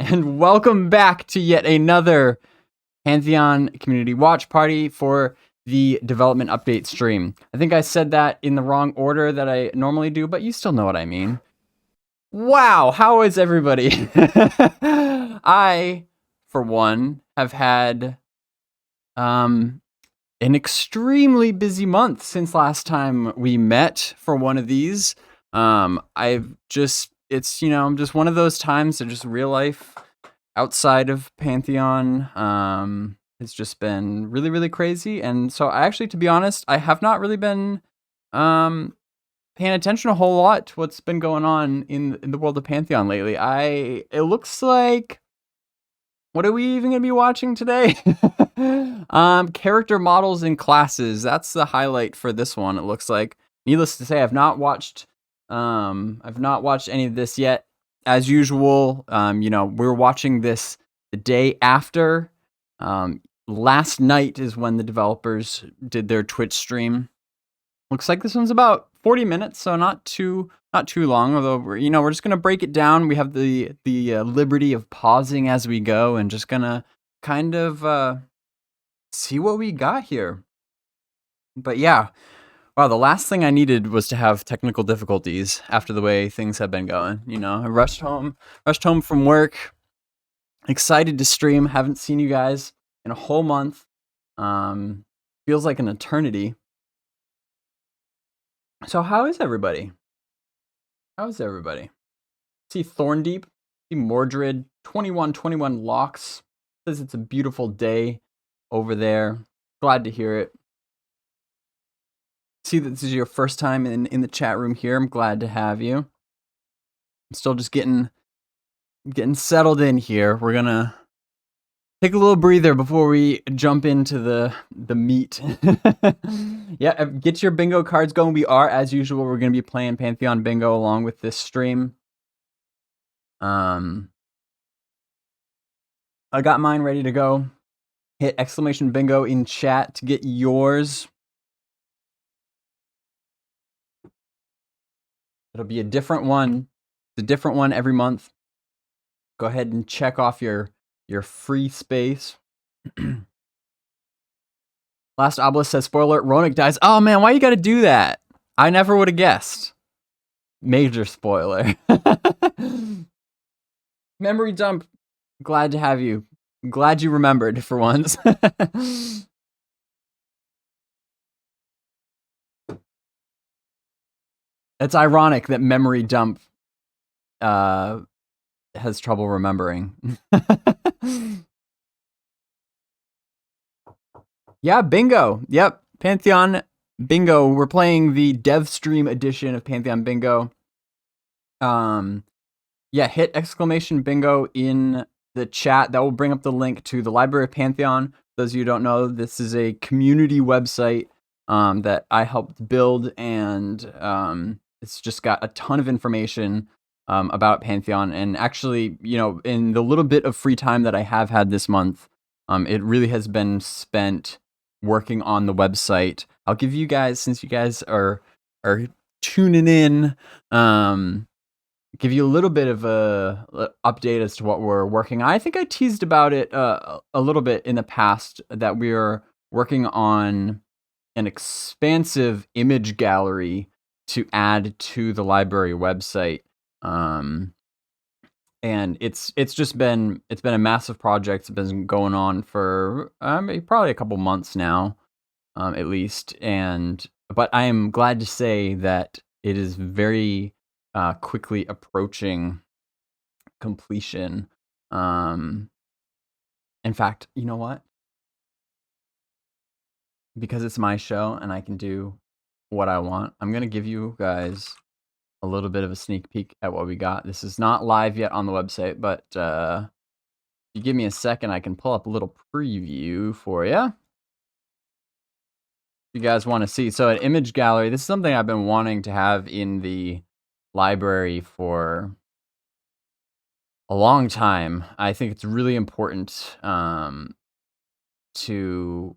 and welcome back to yet another Pantheon community watch party for the development update stream. I think I said that in the wrong order that I normally do, but you still know what I mean. Wow, how is everybody? I, for one, have had an extremely busy month since last time we met for one of these. It's, you know, just one of those times that just real life outside of Pantheon has just been really, really crazy. And so I actually, to be honest, I have not really been paying attention a whole lot to what's been going on in the world of Pantheon lately. It looks like, what are we even going to be watching today? Character models and classes. That's the highlight for this one, it looks like. Needless to say, I've not watched any of this yet. As usual, you know, we're watching this the day after. Last night is when the developers did their Twitch stream. Looks like this one's about 40 minutes, so not too long. Although we're just gonna break it down. We have the liberty of pausing as we go, and just gonna kind of see what we got here. But yeah. Wow, the last thing I needed was to have technical difficulties after the way things have been going. You know, I rushed home from work, excited to stream. Haven't seen you guys in a whole month. Feels like an eternity. So how is everybody? See Thorndeep, see Mordred, 2121 Locks. Says it's a beautiful day over there. Glad to hear it. See that this is your first time in the chat room here. I'm glad to have you. I'm still just getting settled in here. We're gonna take a little breather before we jump into the meat. Yeah, get your bingo cards going. We are, as usual, we're gonna be playing Pantheon Bingo along with this stream. I got mine ready to go. Hit exclamation bingo in chat to get yours. It'll be a different one. It's a different one every month. Go ahead and check off your free space. Last Obelisk says, spoiler, Ronik dies. Oh man, why you gotta do that? I never would have guessed. Major spoiler. Memory dump. Glad to have you. Glad you remembered for once. It's ironic that Memory Dump has trouble remembering. Yeah, bingo. Yep, Pantheon Bingo. We're playing the dev stream edition of Pantheon Bingo. Yeah, hit exclamation bingo in the chat. That will bring up the link to the Library of Pantheon. For those of you who don't know, this is a community website that I helped build, and it's just got a ton of information about Pantheon. And actually, you know, in the little bit of free time that I have had this month, it really has been spent working on the website. I'll give you guys, since you guys are tuning in, give you a little bit of a update as to what we're working on. I think I teased about it a little bit in the past, that we are working on an expansive image gallery to add to the library website. And it's been a massive project. It's been going on for probably a couple months now, at least. But I am glad to say that it is very quickly approaching completion. In fact, you know what? Because it's my show and I can do what I want, I'm gonna give you guys a little bit of a sneak peek at what we got. This is not live yet on the website, but if you give me a second, I can pull up a little preview for you. If you guys want to see. So an image gallery, this is something I've been wanting to have in the library for a long time. I think it's really important to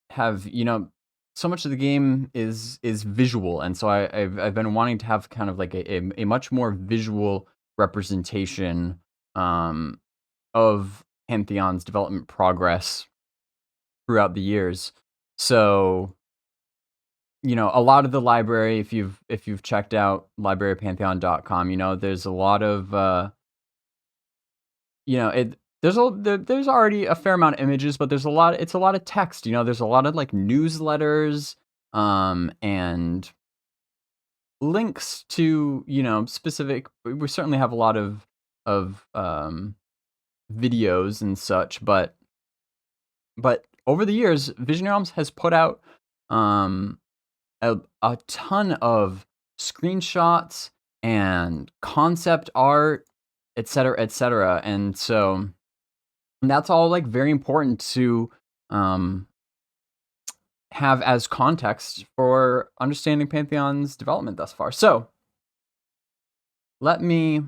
have, you know, so much of the game is visual, and so I've been wanting to have kind of like a much more visual representation of Pantheon's development progress throughout the years. So, a lot of the library, if you've checked out librarypantheon.com, there's a lot of there's already a fair amount of images, but it's a lot of text. There's a lot of like newsletters and links to, specific. We certainly have a lot of videos and such, but over the years, Visionary Realms has put out a ton of screenshots and concept art, etc., etc. And so that's all like very important to have as context for understanding Pantheon's development thus far. So let me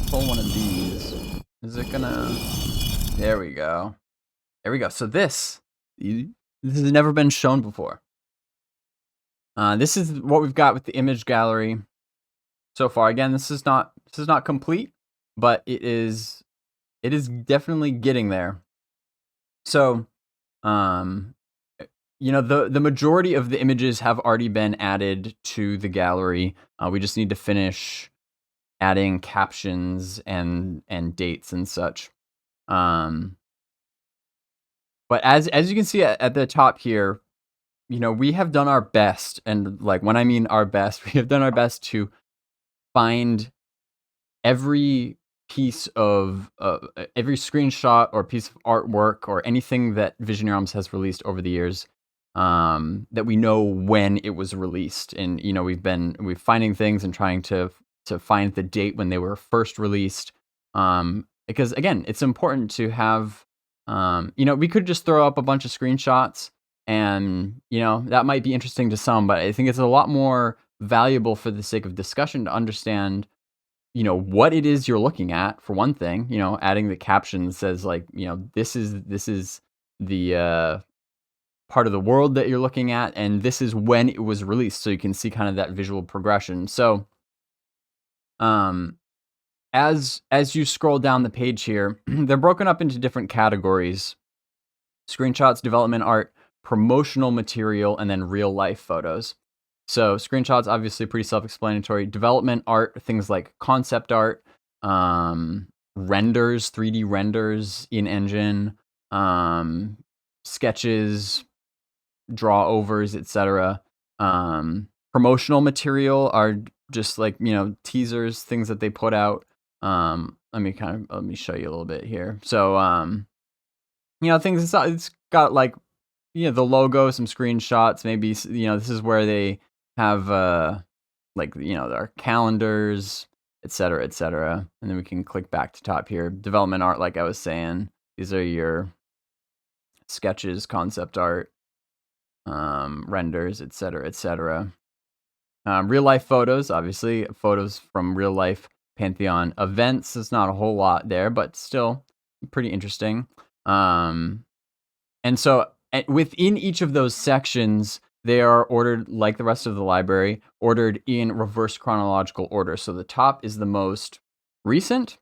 pull one of these. Is it gonna? There we go. There we go. So this has never been shown before. This is what we've got with the image gallery so far. Again, this is not complete, but it is definitely getting there. So, the majority of the images have already been added to the gallery. We just need to finish adding captions and dates and such. But as you can see at the top here, we have done our best, and like when I mean our best, we have done our best to find every piece of every screenshot or piece of artwork or anything that Visionary Realms has released over the years, that we know when it was released. And we've finding things and trying to find the date when they were first released, because again, it's important to have, we could just throw up a bunch of screenshots and that might be interesting to some, but I think it's a lot more valuable for the sake of discussion to understand what it is you're looking at, for one thing. Adding the caption that says like, this is the part of the world that you're looking at, and this is when it was released, so you can see kind of that visual progression. So as you scroll down the page here, they're broken up into different categories: screenshots, development art, promotional material, and then real life photos. So screenshots, obviously pretty self-explanatory. Development art, things like concept art, renders, 3D renders in engine, sketches, draw overs, etc. Promotional material are just like, teasers, things that they put out. Let me show you a little bit here. So, things, it's got like, the logo, some screenshots, maybe, this is where they have, our calendars, etc., etc. And then we can click back to top here. Development art, like I was saying, these are your sketches, concept art, renders, etc., etc. Real life photos, obviously, photos from real life Pantheon events. There's not a whole lot there, but still pretty interesting. And so within each of those sections, they are ordered like the rest of the library, ordered in reverse chronological order. So the top is the most recent,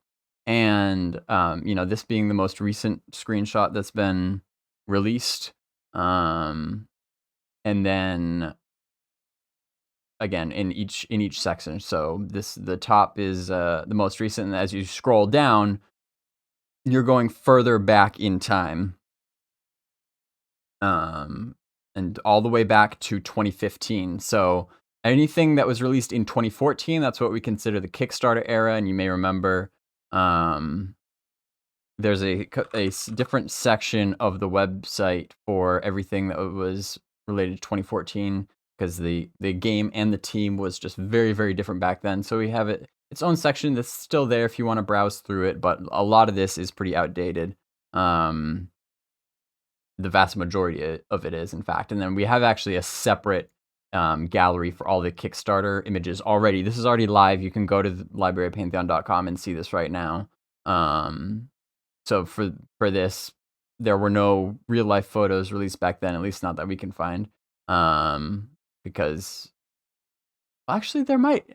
and this being the most recent screenshot that's been released. And then again in each section. So the top is the most recent, and as you scroll down, you're going further back in time. And all the way back to 2015. So anything that was released in 2014, that's what we consider the Kickstarter era. And you may remember, there's a different section of the website for everything that was related to 2014, because the game and the team was just very, very different back then. So we have its own section that's still there if you want to browse through it, but a lot of this is pretty outdated. The vast majority of it is, in fact. And then we have actually a separate gallery for all the Kickstarter images already. This is already live. You can go to librarypantheon.com and see this right now. So for this, there were no real life photos released back then, at least not that we can find, because Actually, there might.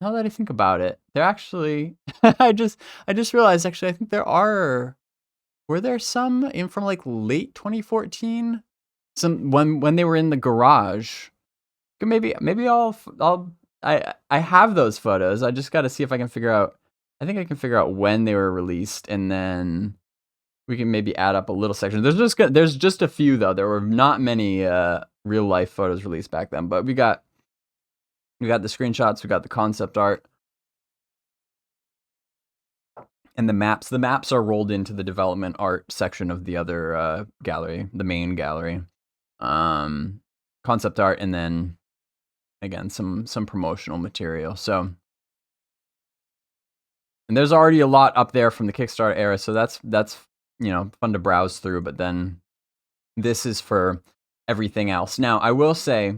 Now that I think about it, there actually. I just realized. Actually, I think there are. Were there some in from like late 2014? Some when they were in the garage. Maybe I have those photos. I just got to see if I can figure out. I think I can figure out when they were released, and then we can maybe add up a little section. There's just a few though. There were not many real life photos released back then, but we got the screenshots, we got the concept art, and the maps. The maps are rolled into the development art section of the other gallery, the main gallery. Concept art, and then again some promotional material. So, and there's already a lot up there from the Kickstarter era, so that's fun to browse through. But then this is for everything else. Now, I will say,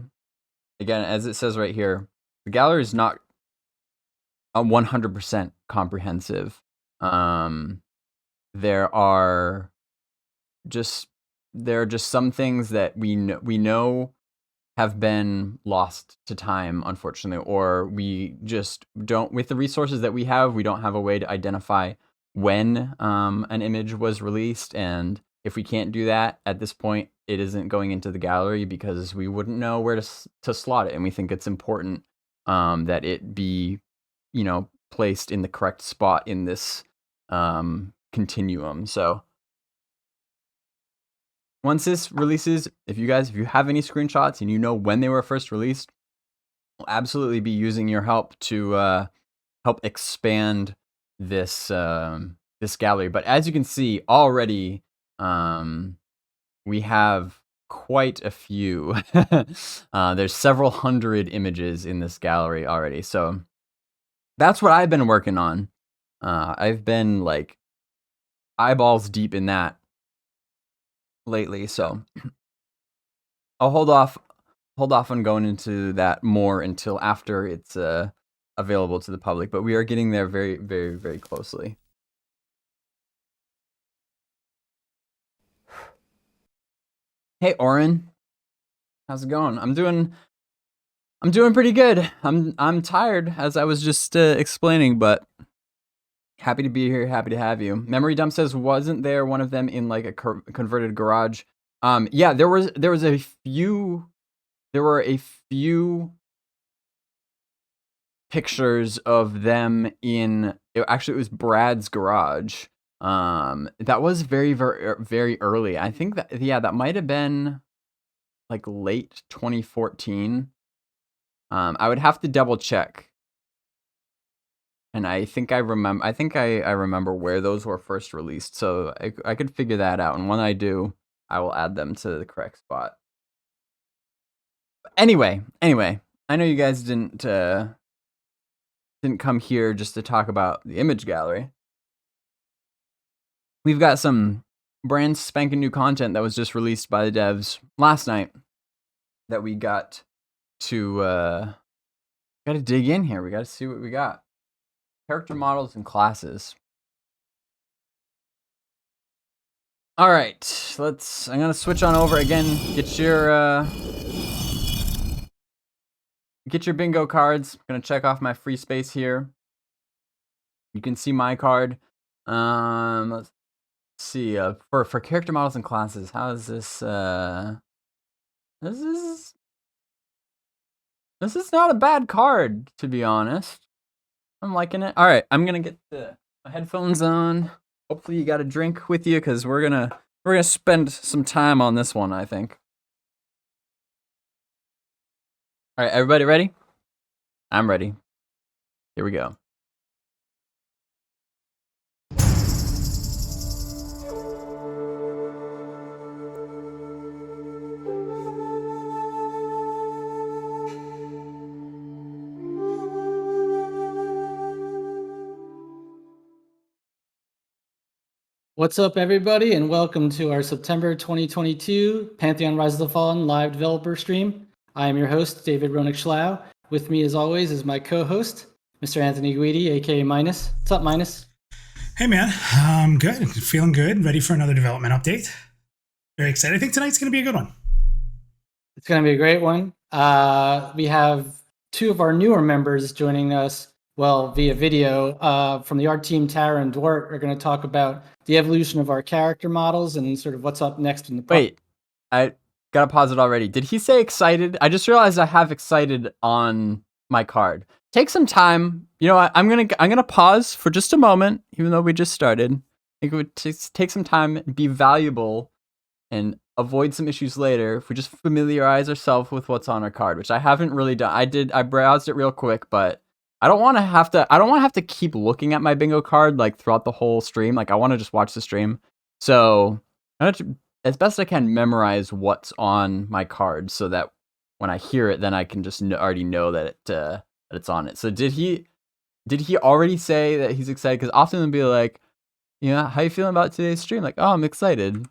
again, as it says right here, the gallery is not 100% comprehensive. There are just some things that we know have been lost to time, unfortunately, or we just don't, with the resources that we have, we don't have a way to identify when an image was released. And if we can't do that at this point, it isn't going into the gallery because we wouldn't know where to slot it. And we think it's important that it be, placed in the correct spot in this continuum. So once this releases, if you have any screenshots and you know when they were first released, we'll absolutely be using your help to help expand this this gallery. But as you can see already, we have quite a few. There's several hundred images in this gallery already. So that's what I've been working on. I've been like eyeballs deep in that lately, so I'll hold off on going into that more until after it's available to the public, but we are getting there very, very, very closely. Hey Oren, how's it going? I'm doing pretty good. I'm tired, as I was just explaining, but happy to be here. Happy to have you. Memory Dump says, wasn't there one of them in like a converted garage? Yeah, there was a few. There were a few pictures of them in. Actually, it was Brad's garage. That was very, very, very early. I think that might have been like late 2014. I would have to double check. And I think I remember where those were first released, so I could figure that out. And when I do, I will add them to the correct spot. Anyway, I know you guys didn't come here just to talk about the image gallery. We've got some brand spanking new content that was just released by the devs last night that we got to dig in here. We got to see what we got. Character models and classes. All right, I'm gonna switch on over again. Get your bingo cards. I'm gonna check off my free space here. You can see my card. Let's see. For character models and classes, how is this? This is not a bad card, to be honest. I'm liking it. All right, I'm gonna get my headphones on. Hopefully you got a drink with you, because we're gonna spend some time on this one, I think. All right, everybody ready? I'm ready. Here we go. What's up, everybody, and welcome to our September 2022 Pantheon Rise of the Fallen live developer stream. I am your host, David Roenick-Schlau. With me, as always, is my co-host, Mr. Anthony Guidi, aka Minus. What's up, Minus? Hey, man. I'm good. Feeling good. Ready for another development update. Very excited. I think tonight's going to be a good one. It's going to be a great one. We have two of our newer members joining us, well, via video. From the art team, Tara and Dwart are going to talk about the evolution of our character models and sort of what's up next in the Wait, I gotta pause it already. Did he say excited? I just realized I have excited on my card. Take some time. You know what? I'm gonna pause for just a moment, even though we just started. I think it would take some time and be valuable and avoid some issues later if we just familiarize ourselves with what's on our card, which I haven't really done. I browsed it real quick, but I don't want to have to keep looking at my bingo card like throughout the whole stream. Like I want to just watch the stream. So I have to, as best I can, memorize what's on my card so that when I hear it, then I can just already know that it's on it. So did he already say that he's excited? Because often they'll be like, you know, how you feeling about today's stream? Like, oh, I'm excited.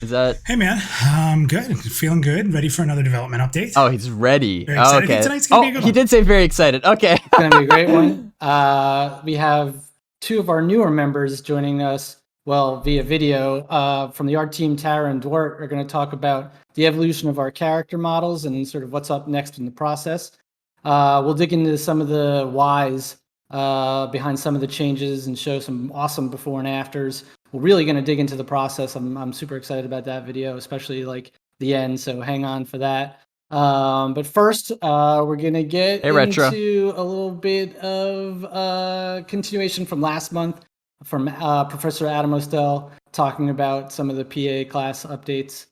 Is that? Hey man, I'm good. Feeling good. Ready for another development update. Oh, he's ready. Very Oh, excited. I think okay. tonight's gonna be a good He one. did say very excited. Okay. It's going to be a great one. We have two of our newer members joining us, well, via video. From the art team, Tara and Dwart are going to talk about the evolution of our character models and sort of what's up next in the process. We'll dig into some of the whys behind some of the changes and show some awesome before and afters. We're really going to dig into the process. I'm super excited about that video, especially like the end. So hang on for that. But first, we're going to get into a little bit of continuation from last month from Professor Adam Ostell talking about some of the PA class updates.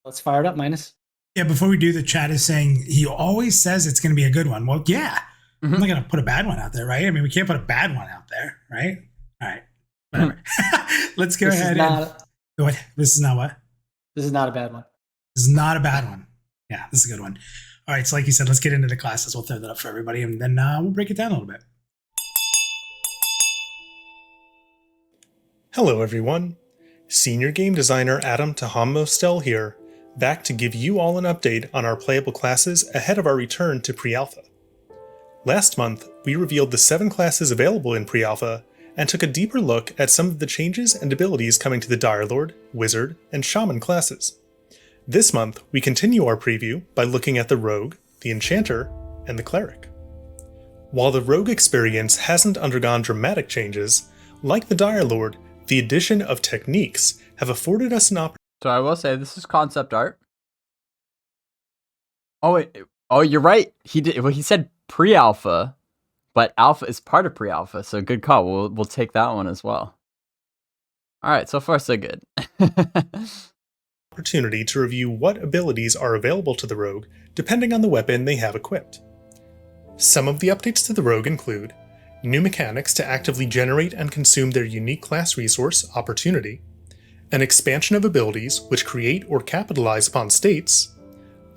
Let's fire it up, Minus. Yeah, before we do, the chat is saying he always says it's going to be a good one. Well, yeah. I'm not going to put a bad one out there, right? I mean, we can't put a bad one out there, right? All right. Whatever. Let's go ahead. What? This is not what? This is not a bad one. This is not a bad one. Yeah, this is a good one. All right. So like you said, let's get into the classes. We'll throw that up for everybody, and then we'll break it down a little bit. Hello, everyone. Senior Game Designer Adam Mostel here, back to give you all an update on our playable classes ahead of our return to pre-alpha. Last month, we revealed the 7 classes available in pre-alpha and took a deeper look at some of the changes and abilities coming to the Direlord, Wizard, and Shaman classes. This month, we continue our preview by looking at the Rogue, the Enchanter, and the Cleric. While the Rogue experience hasn't undergone dramatic changes, like the Direlord, the addition of techniques have afforded us an opportunity. So I will say this is concept art. Oh, you're right. He did. Well, he said pre-alpha, but alpha is part of pre-alpha. So good call. We'll take that one as well. All right. So far, so good. Opportunity to review what abilities are available to the Rogue depending on the weapon they have equipped. Some of the updates to the Rogue include new mechanics to actively generate and consume their unique class resource, Opportunity, an expansion of abilities which create or capitalize upon states,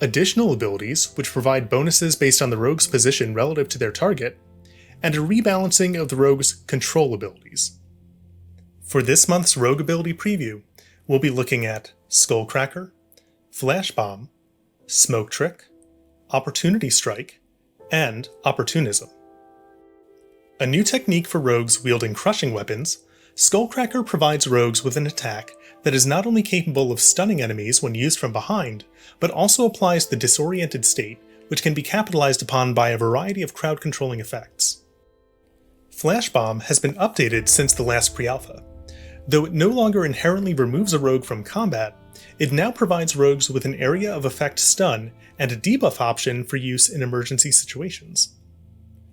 additional abilities which provide bonuses based on the Rogue's position relative to their target, and a rebalancing of the Rogue's control abilities. For this month's Rogue ability preview, we'll be looking at Skullcracker, Flash Bomb, Smoke Trick, Opportunity Strike, and Opportunism. A new technique for rogues wielding crushing weapons, Skullcracker provides rogues with an attack that is not only capable of stunning enemies when used from behind, but also applies the disoriented state, which can be capitalized upon by a variety of crowd-controlling effects. Flash Bomb has been updated since the last pre-alpha. Though it no longer inherently removes a rogue from combat, it now provides rogues with an area of effect stun and a debuff option for use in emergency situations.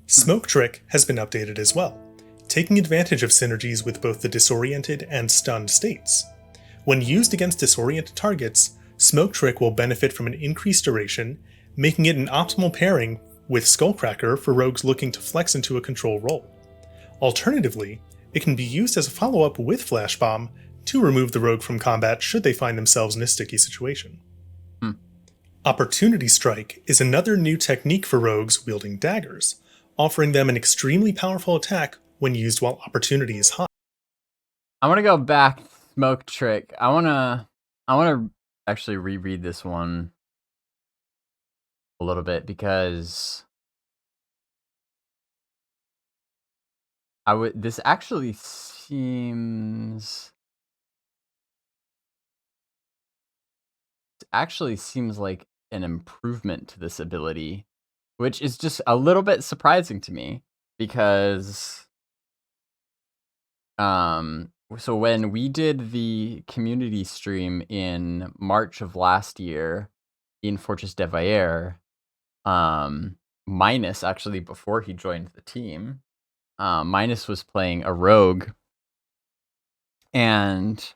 Smoke Trick has been updated as well, taking advantage of synergies with both the disoriented and stunned states. When used against disoriented targets, Smoke Trick will benefit from an increased duration, making it an optimal pairing with Skullcracker for rogues looking to flex into a control role. Alternatively, it can be used as a follow-up with Flash Bomb to remove the rogue from combat should they find themselves in a sticky situation. Opportunity Strike is another new technique for rogues wielding daggers, offering them an extremely powerful attack when used while opportunity is high. I want to go back. Smoke Trick. I want to actually reread this one a little bit because this actually seems like an improvement to this ability, which is just a little bit surprising to me because so when we did the community stream in March of last year in Fortress de Vair, Minus, actually before he joined the team, Minus was playing a rogue, and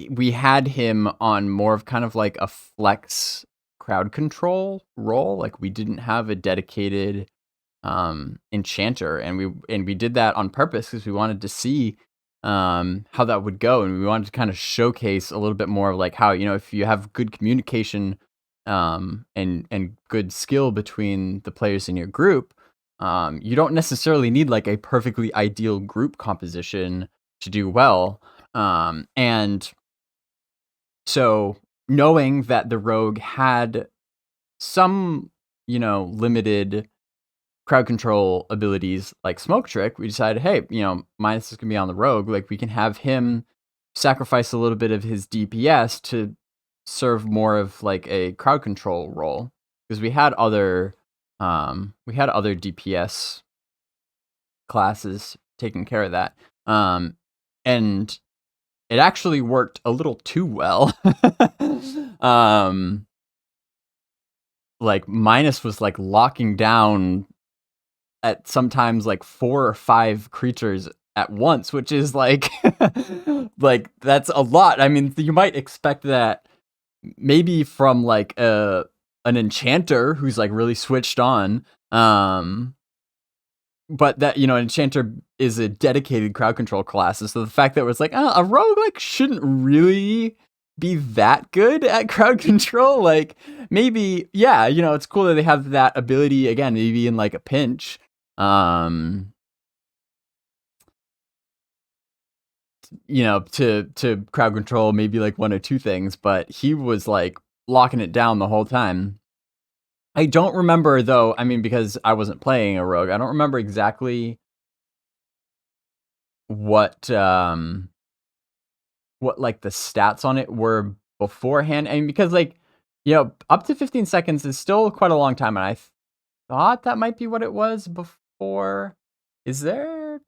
we had him on more of kind of like a flex crowd control role. Like, we didn't have a dedicated enchanter, and we did that on purpose because we wanted to see how that would go, and we wanted to kind of showcase a little bit more of like how, you know, if you have good communication and good skill between the players in your group, you don't necessarily need like a perfectly ideal group composition to do well. And so knowing that the rogue had some, you know, limited crowd control abilities like Smoke Trick, we decided, hey, you know, Minus is gonna be on the rogue, like we can have him sacrifice a little bit of his DPS to serve more of like a crowd control role, because we had other DPS classes taking care of that, and it actually worked a little too well. Like, Minus was like locking down at sometimes like 4 or 5 creatures at once, which is like like that's a lot. I mean, you might expect that maybe from like an enchanter who's like really switched on, but that, you know, an enchanter is a dedicated crowd control class, so the fact that it was like, a rogue like shouldn't really be that good at crowd control, like maybe, yeah, you know, it's cool that they have that ability again, maybe in like a pinch, you know, to crowd control maybe like 1 or 2 things, but he was like locking it down the whole time. I don't remember though, I mean, because I wasn't playing a rogue, I don't remember exactly what like the stats on it were beforehand. I mean, because like, you know, up to 15 seconds is still quite a long time, and I thought that might be what it was before. Is there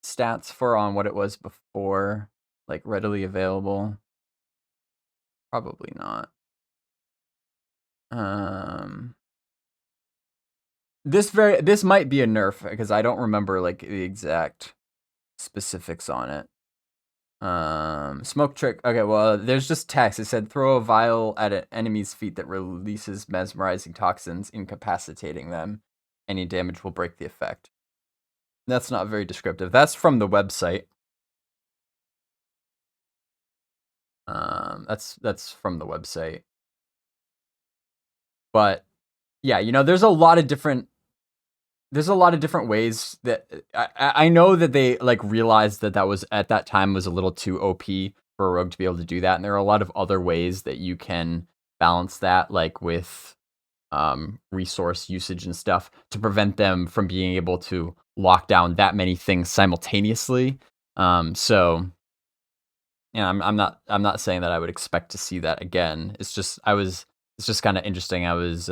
stats for on what it was before, like readily available? Probably not. This might be a nerf because I don't remember like the exact specifics on it. Smoke Trick. Okay, well, there's just text. It said throw a vial at an enemy's feet that releases mesmerizing toxins, incapacitating them. Any damage will break the effect. That's not very descriptive. That's from the website. That's from the website. But yeah, you know, there's a lot of different ways that I know that they like realized that was at that time was a little too OP for a rogue to be able to do that, and there are a lot of other ways that you can balance that, like with resource usage and stuff, to prevent them from being able to lock down that many things simultaneously. So yeah, I'm not saying that I would expect to see that again. It's just kind of interesting. I was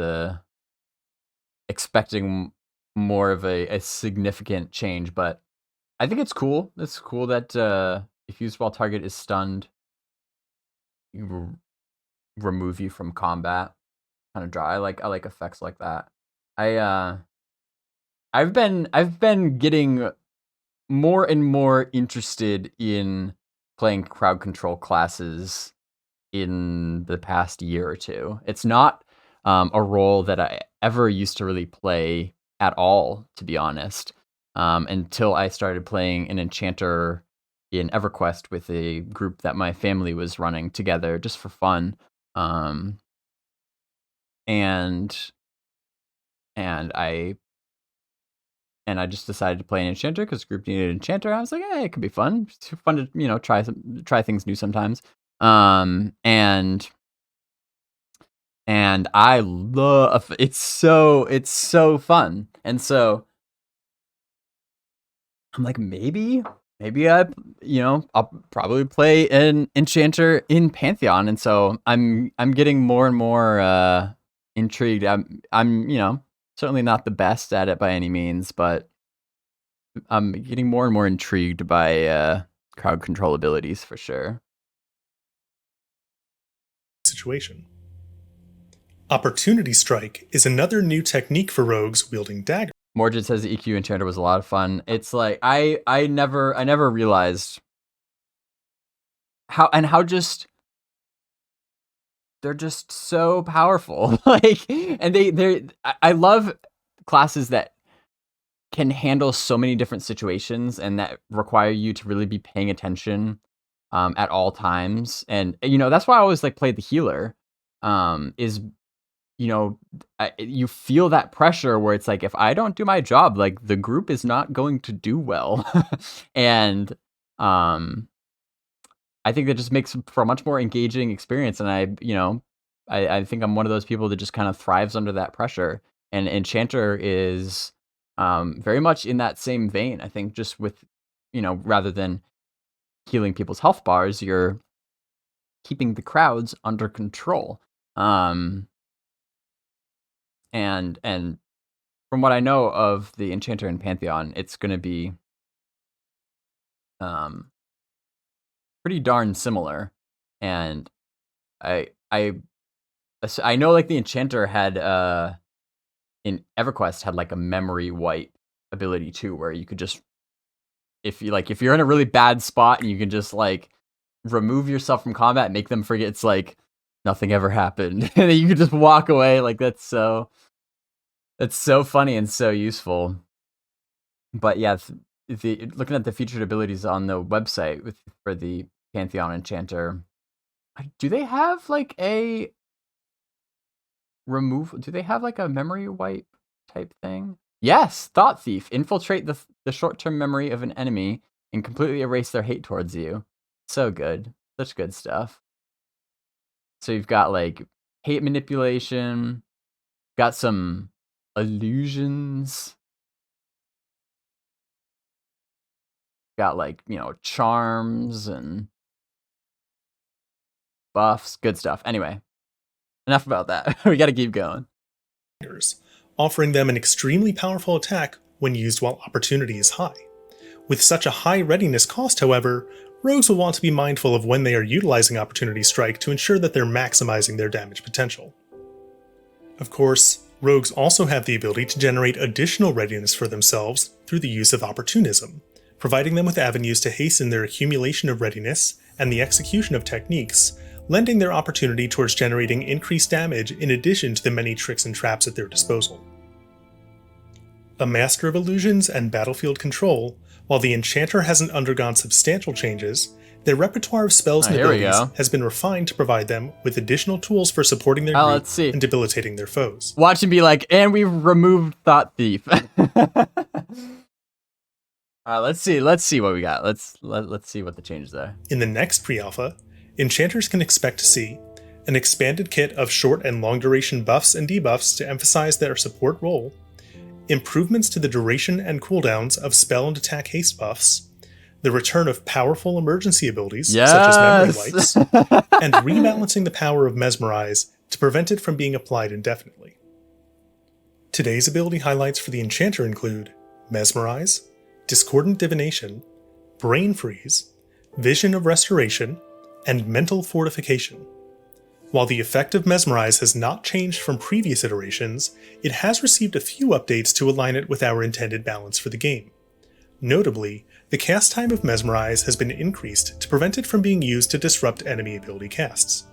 expecting more of a significant change, but I think it's cool. It's cool that if used while target is stunned, you remove you from combat. Kind of dry. I like effects like that. I've been getting more and more interested in playing crowd control classes in the past year or two. It's not a role that I ever used to really play at all, to be honest, until I started playing an enchanter in EverQuest with a group that my family was running together just for fun. And I just decided to play an enchanter because the group needed an enchanter. I was like, hey, it could be fun. It's fun to, you know, try things new sometimes. And and I love it's so fun. And so I'm like, maybe I'll probably play an Enchanter in Pantheon. And so I'm getting more and more intrigued. I'm certainly not the best at it by any means, but I'm getting more and more intrigued by crowd control abilities for sure. Situation. Opportunity Strike is another new technique for rogues wielding daggers. Mordred says the EQ Enchanter was a lot of fun. It's like I never realized how just they're just so powerful. Like, and I love classes that can handle so many different situations and that require you to really be paying attention at all times. And that's why I always like played the healer. Is you feel that pressure where it's like, if I don't do my job, like the group is not going to do well. And I think that just makes for a much more engaging experience. And I think I'm one of those people that just kind of thrives under that pressure. And Enchanter is very much in that same vein. I think just with, rather than healing people's health bars, you're keeping the crowds under control. And from what I know of the Enchanter in Pantheon, it's going to be pretty darn similar. And I know like the Enchanter had in EverQuest had like a memory wipe ability too, where you could just if you're in a really bad spot and you can just like remove yourself from combat, make them forget it's like nothing ever happened, and then you can just walk away. Like that's so funny and so useful. But yeah, looking at the featured abilities on the website for the Pantheon Enchanter, do they have like a do they have like a memory wipe type thing? Yes, Thought Thief. Infiltrate the short-term memory of an enemy and completely erase their hate towards you. So good. Such good stuff. So you've got like hate manipulation, got some illusions, got like, charms and buffs, good stuff. Anyway, enough about that. We got to keep going. Offering them an extremely powerful attack when used while opportunity is high. With such a high readiness cost, however, rogues will want to be mindful of when they are utilizing Opportunity Strike to ensure that they're maximizing their damage potential. Of course, rogues also have the ability to generate additional readiness for themselves through the use of Opportunism, providing them with avenues to hasten their accumulation of readiness and the execution of techniques, lending their opportunity towards generating increased damage in addition to the many tricks and traps at their disposal. A master of illusions and battlefield control, while the Enchanter hasn't undergone substantial changes, their repertoire of spells and abilities has been refined to provide them with additional tools for supporting their group and debilitating their foes. Watch him be like, and we've removed Thought Thief. Let's see what we got. Let's see what the changes are. In the next pre-alpha, Enchanters can expect to see an expanded kit of short and long duration buffs and debuffs to emphasize their support role, improvements to the duration and cooldowns of spell and attack haste buffs, the return of powerful emergency abilities such as memory wipes, and rebalancing the power of Mesmerize to prevent it from being applied indefinitely. Today's ability highlights for the Enchanter include Mesmerize, Discordant Divination, Brain Freeze, Vision of Restoration, and Mental Fortification. While the effect of Mesmerize has not changed from previous iterations, it has received a few updates to align it with our intended balance for the game. Notably, the cast time of Mesmerize has been increased to prevent it from being used to disrupt enemy ability casts.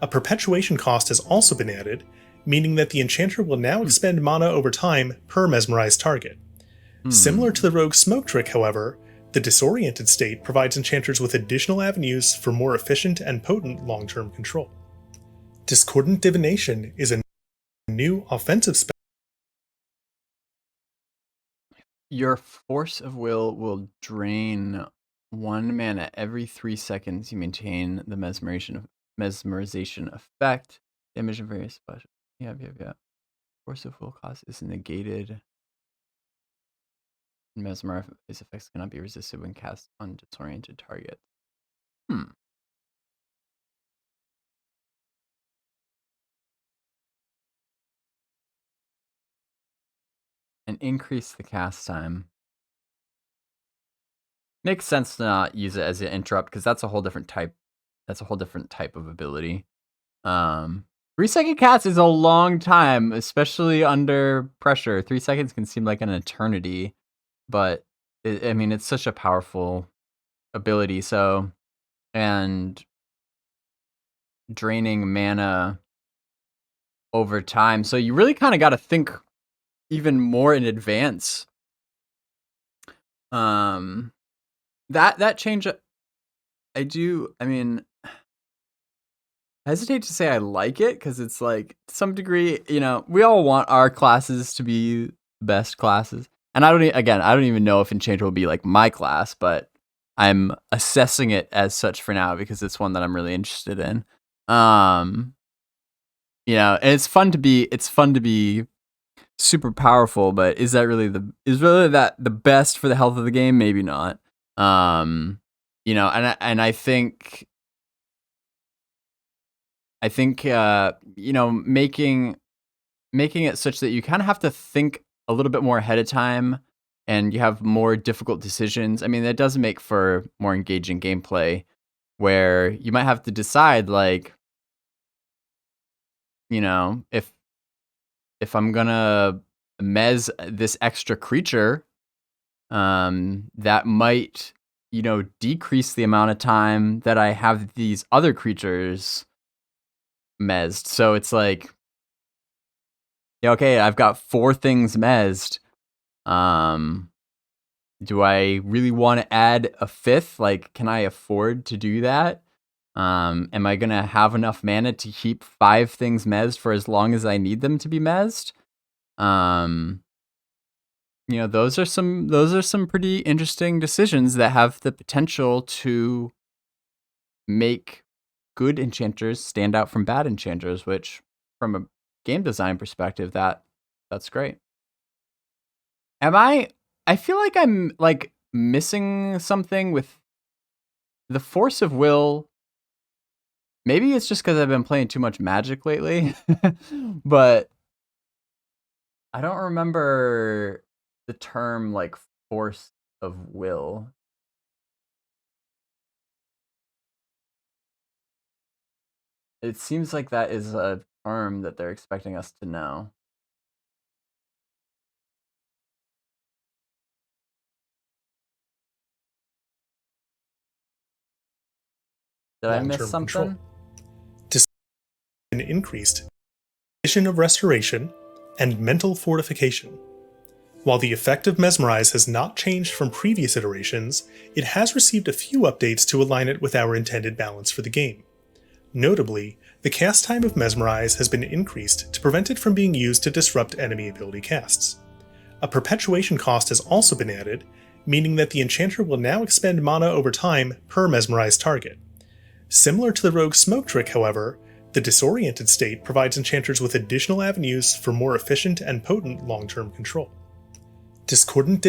A perpetuation cost has also been added, meaning that the Enchanter will now expend mana over time per Mesmerized target. Similar to the Rogue Smoke trick, however, the Disoriented state provides Enchanters with additional avenues for more efficient and potent long-term control. Discordant Divination is a new offensive spell. Your Force of will drain 1 mana every 3 seconds you maintain the mesmerization effect. Damage and various special. Yeah. Force of will cost is negated. Mesmer his effects cannot be resisted when cast on disoriented target. And increase the cast time. Makes sense to not use it as an interrupt because that's a whole different type. That's a whole different type of ability. 3-second cast is a long time, especially under pressure. 3 seconds can seem like an eternity, but I mean, it's such a powerful ability. So, and draining mana over time. So you really kind of got to think even more in advance. That change, I mean, I hesitate to say I like it because it's like, to some degree, you know, we all want our classes to be best classes. And I don't even know if Enchanter will be like my class, but I'm assessing it as such for now because it's one that I'm really interested in. You know, and it's fun to be super powerful, but is that the best for the health of the game? Maybe not. You know, and I think you know, making it such that you kind of have to think a little bit more ahead of time and you have more difficult decisions. I mean, that does make for more engaging gameplay where you might have to decide, like, you know, if I'm gonna mez this extra creature, that might, you know, decrease the amount of time that I have these other creatures mezzed. So it's like, yeah, okay, I've got 4 things mezzed. Do I really want to add a 5th? Like, can I afford to do that? Am I gonna have enough mana to keep 5 things mezzed for as long as I need them to be mezzed? You know, those are some pretty interesting decisions that have the potential to make good enchanters stand out from bad enchanters, which from a game design perspective, that's great. I feel like I'm like missing something with the force of will. Maybe it's just because I've been playing too much Magic lately, but I don't remember the term like force of will. It seems like that is a term that they're expecting us to know. Did I miss something? Control. An increased vision of restoration and mental fortification. While the effect of Mesmerize has not changed from previous iterations, it has received a few updates to align it with our intended balance for the game. Notably, the cast time of Mesmerize has been increased to prevent it from being used to disrupt enemy ability casts. A perpetuation cost has also been added, meaning that the Enchanter will now expend mana over time per Mesmerized target. Similar to the Rogue Smoke trick, however, the disoriented state provides enchanters with additional avenues for more efficient and potent long-term control. Discordant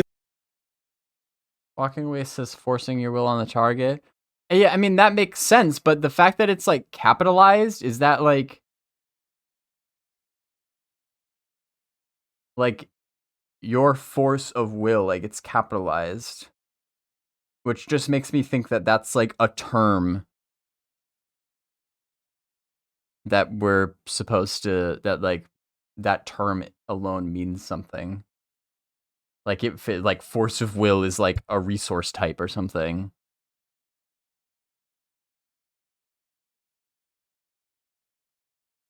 Walking away says forcing your will on the target. Yeah, I mean, that makes sense, but the fact that it's like capitalized, is that like your force of will, like it's capitalized, which just makes me think that that's like a term that we're supposed to, that like that term alone means something. Like like force of will is like a resource type or something.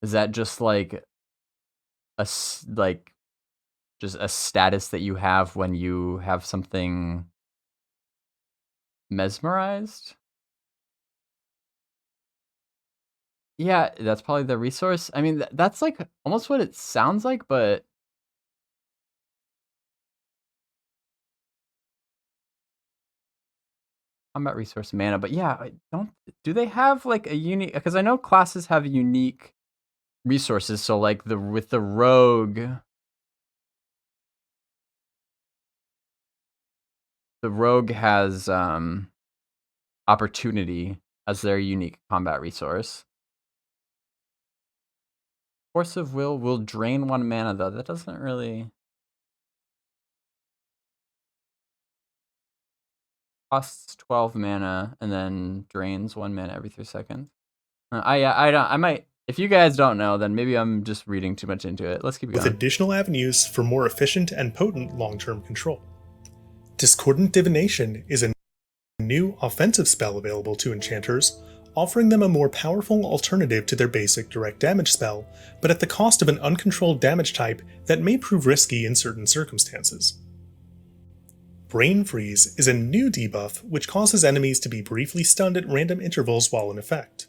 Is that just like just a status that you have when you have something mesmerized? Yeah, that's probably the resource. I mean, that's like almost what it sounds like, but combat resource mana. But yeah, do they have like a unique? Because I know classes have unique resources. So like with the rogue, the rogue has opportunity as their unique combat resource. Force of will drain 1 mana though. That doesn't really costs 12 mana and then drains 1 mana every 3 seconds. I might. If you guys don't know, then maybe I'm just reading too much into it. Let's keep going. With additional avenues for more efficient and potent long-term control. Discordant Divination is a new offensive spell available to enchanters, offering them a more powerful alternative to their basic direct damage spell, but at the cost of an uncontrolled damage type that may prove risky in certain circumstances. Brain Freeze is a new debuff which causes enemies to be briefly stunned at random intervals while in effect.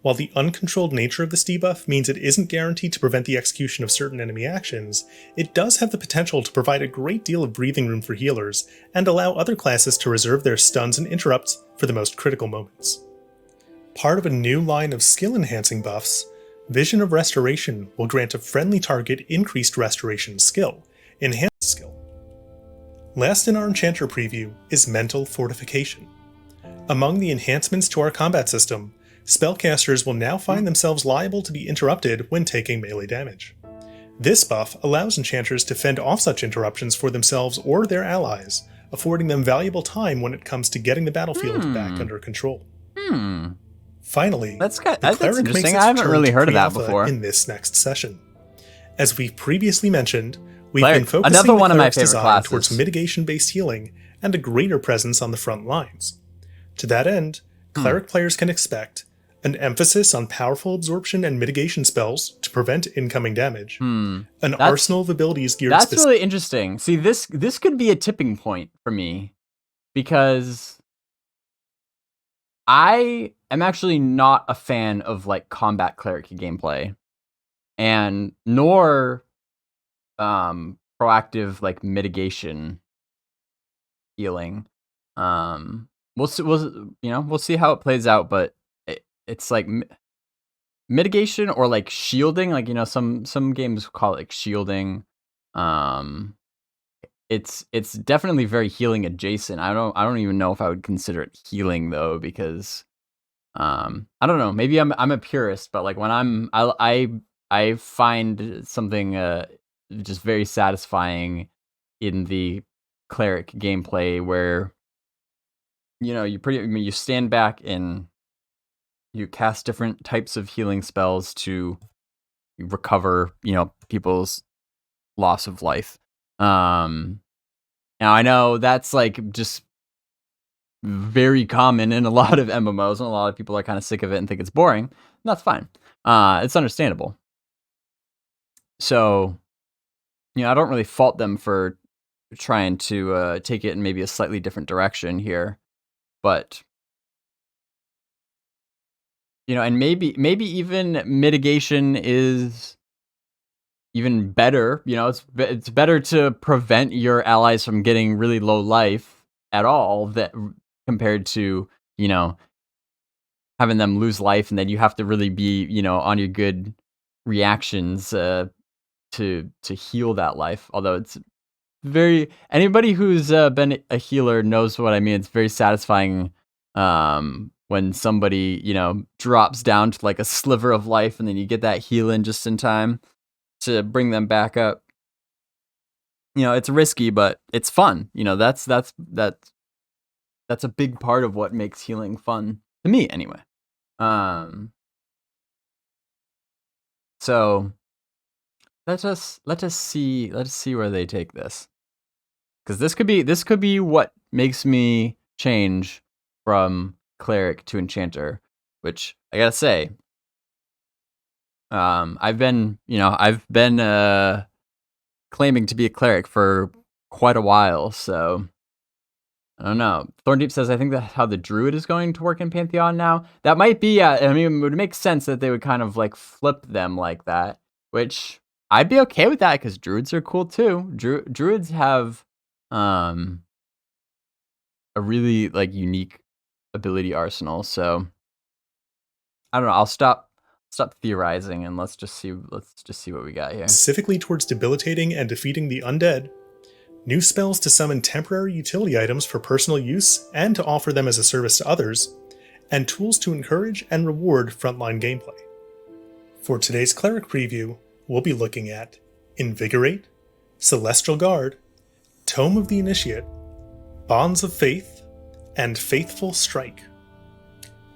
While the uncontrolled nature of this debuff means it isn't guaranteed to prevent the execution of certain enemy actions, it does have the potential to provide a great deal of breathing room for healers, and allow other classes to reserve their stuns and interrupts for the most critical moments. Part of a new line of skill-enhancing buffs, Vision of Restoration will grant a friendly target increased restoration skill, enhanced skill. Last in our Enchanter preview is Mental Fortification. Among the enhancements to our combat system, spellcasters will now find themselves liable to be interrupted when taking melee damage. This buff allows enchanters to fend off such interruptions for themselves or their allies, affording them valuable time when it comes to getting the battlefield back under control. Finally, that's the Cleric makes interesting. its I haven't return really to heard of that pre-alpha before. in this next session. As we've previously mentioned, we've Cleric, been focusing another the one of my Cleric's favorite design classes. towards mitigation-based healing and a greater presence on the front lines. To that end, Cleric players can expect an emphasis on powerful absorption and mitigation spells to prevent incoming damage, an arsenal of abilities geared That's really interesting. See, this could be a tipping point for me, because I am actually not a fan of like combat cleric gameplay, and nor proactive like mitigation healing. We'll see how it plays out, but it's like mitigation or like shielding, like some games call it like shielding. It's definitely very healing adjacent. I don't even know if I would consider it healing though, because I don't know, maybe I'm a purist, but like when I find something just very satisfying in the cleric gameplay where you stand back and you cast different types of healing spells to recover, people's loss of life. Now I know that's like just very common in a lot of MMOs, and a lot of people are kind of sick of it and think it's boring. And that's fine. It's understandable. So, I don't really fault them for trying to take it in maybe a slightly different direction here, but and maybe even mitigation is even better. It's better to prevent your allies from getting really low life at all, that compared to having them lose life, and then you have to really be on your good reactions to heal that life. Although it's anybody who's been a healer knows what I mean. It's very satisfying when somebody drops down to like a sliver of life, and then you get that heal in just in time to bring them back up. It's risky, but it's fun. That's a big part of what makes healing fun to me, anyway. So let us see where they take this, because this could be what makes me change from cleric to enchanter, which I gotta say, I've been claiming to be a cleric for quite a while, so I don't know. Thorndeep says, I think that's how the druid is going to work in Pantheon now. That might be, I mean, it would make sense that they would kind of like flip them like that, which I'd be okay with that, because druids are cool too. Druids have a really like unique ability arsenal, so I don't know. I'll stop stop theorizing and let's just see what we got here. Specifically towards debilitating and defeating the undead, new spells to summon temporary utility items for personal use and to offer them as a service to others, and tools to encourage and reward frontline gameplay. For today's Cleric preview, we'll be looking at Invigorate, Celestial Guard, Tome of the Initiate, Bonds of Faith, and Faithful Strike.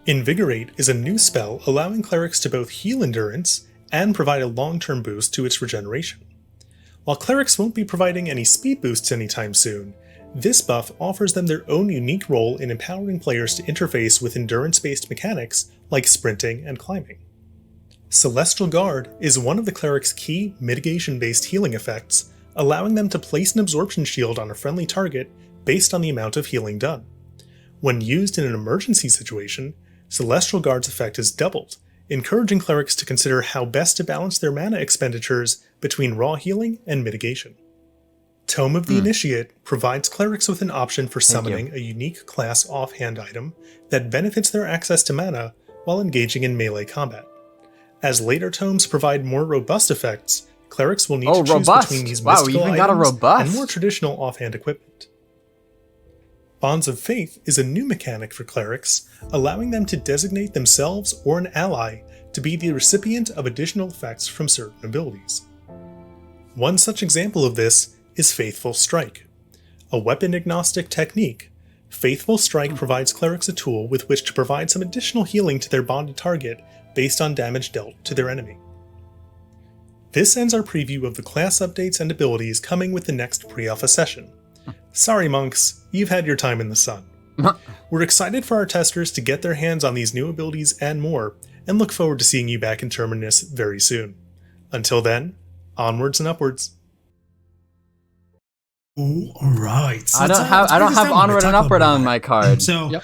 Invigorate is a new spell allowing clerics to both heal endurance and provide a long-term boost to its regeneration. While clerics won't be providing any speed boosts anytime soon, this buff offers them their own unique role in empowering players to interface with endurance-based mechanics like sprinting and climbing. Celestial Guard is one of the cleric's key mitigation-based healing effects, allowing them to place an absorption shield on a friendly target based on the amount of healing done. When used in an emergency situation, Celestial Guard's effect is doubled, encouraging clerics to consider how best to balance their mana expenditures between raw healing and mitigation. Tome of the Initiate provides clerics with an option for summoning a unique class offhand item that benefits their access to mana while engaging in melee combat. As later tomes provide more robust effects, clerics will need to choose between these mystical items and more traditional offhand equipment. Bonds of Faith is a new mechanic for clerics, allowing them to designate themselves or an ally to be the recipient of additional effects from certain abilities. One such example of this is Faithful Strike. A weapon-agnostic technique, Faithful Strike provides clerics a tool with which to provide some additional healing to their bonded target based on damage dealt to their enemy. This ends our preview of the class updates and abilities coming with the next pre-alpha session. Sorry monks, you've had your time in the sun. We're excited for our testers to get their hands on these new abilities and more, and look forward to seeing you back in Terminus very soon. Until then, onwards and upwards. All right. I don't have onward and upward on my card. So,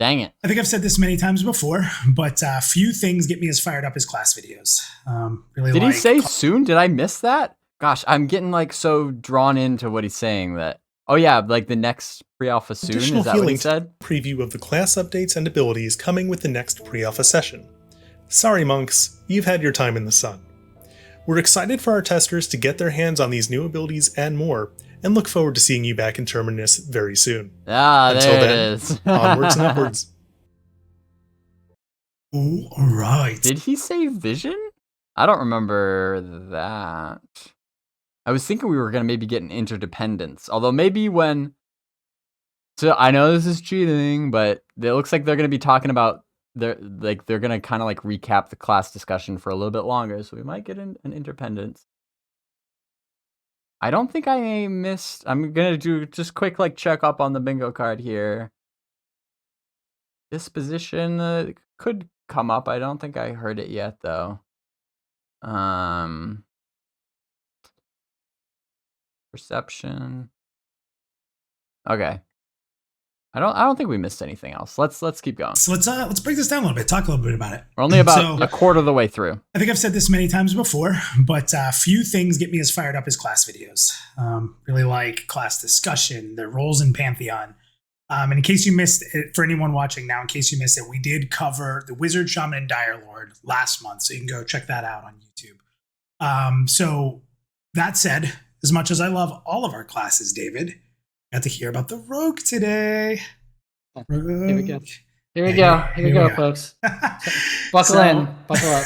dang it. I think I've said this many times before, but few things get me as fired up as class videos. Did he say soon? Did I miss that? Gosh, I'm getting like so drawn into what he's saying that. Oh yeah, like the next pre-alpha soon. Is that what he said? Preview of the class updates and abilities coming with the next pre-alpha session. Sorry monks, you've had your time in the sun. We're excited for our testers to get their hands on these new abilities and more, and look forward to seeing you back in Terminus very soon. Until there then, it is. Onwards and upwards. All right. Did he say vision? I don't remember that. I was thinking we were going to maybe get an interdependence. Although maybe when... So I know this is cheating, but it looks like they're going to be talking about... They're going to kind of like recap the class discussion for a little bit longer. So we might get an interdependence. I don't think I missed... I'm going to do just quick like check up on the bingo card here. Disposition could come up. I don't think I heard it yet though. Perception. Okay. I don't think we missed anything else. Let's keep going. So let's break this down a little bit. Talk a little bit about it. We're only about a quarter of the way through. I think I've said this many times before, but few things get me as fired up as class videos. Really like class discussion, the roles in Pantheon. And in case you missed it, for anyone watching now, in case you missed it, we did cover the Wizard, Shaman, and Dire Lord last month, so you can go check that out on YouTube. So that said, as much as I love all of our classes, David, got to hear about the Rogue today. Rogue. Here we go, folks. Buckle in. Buckle up.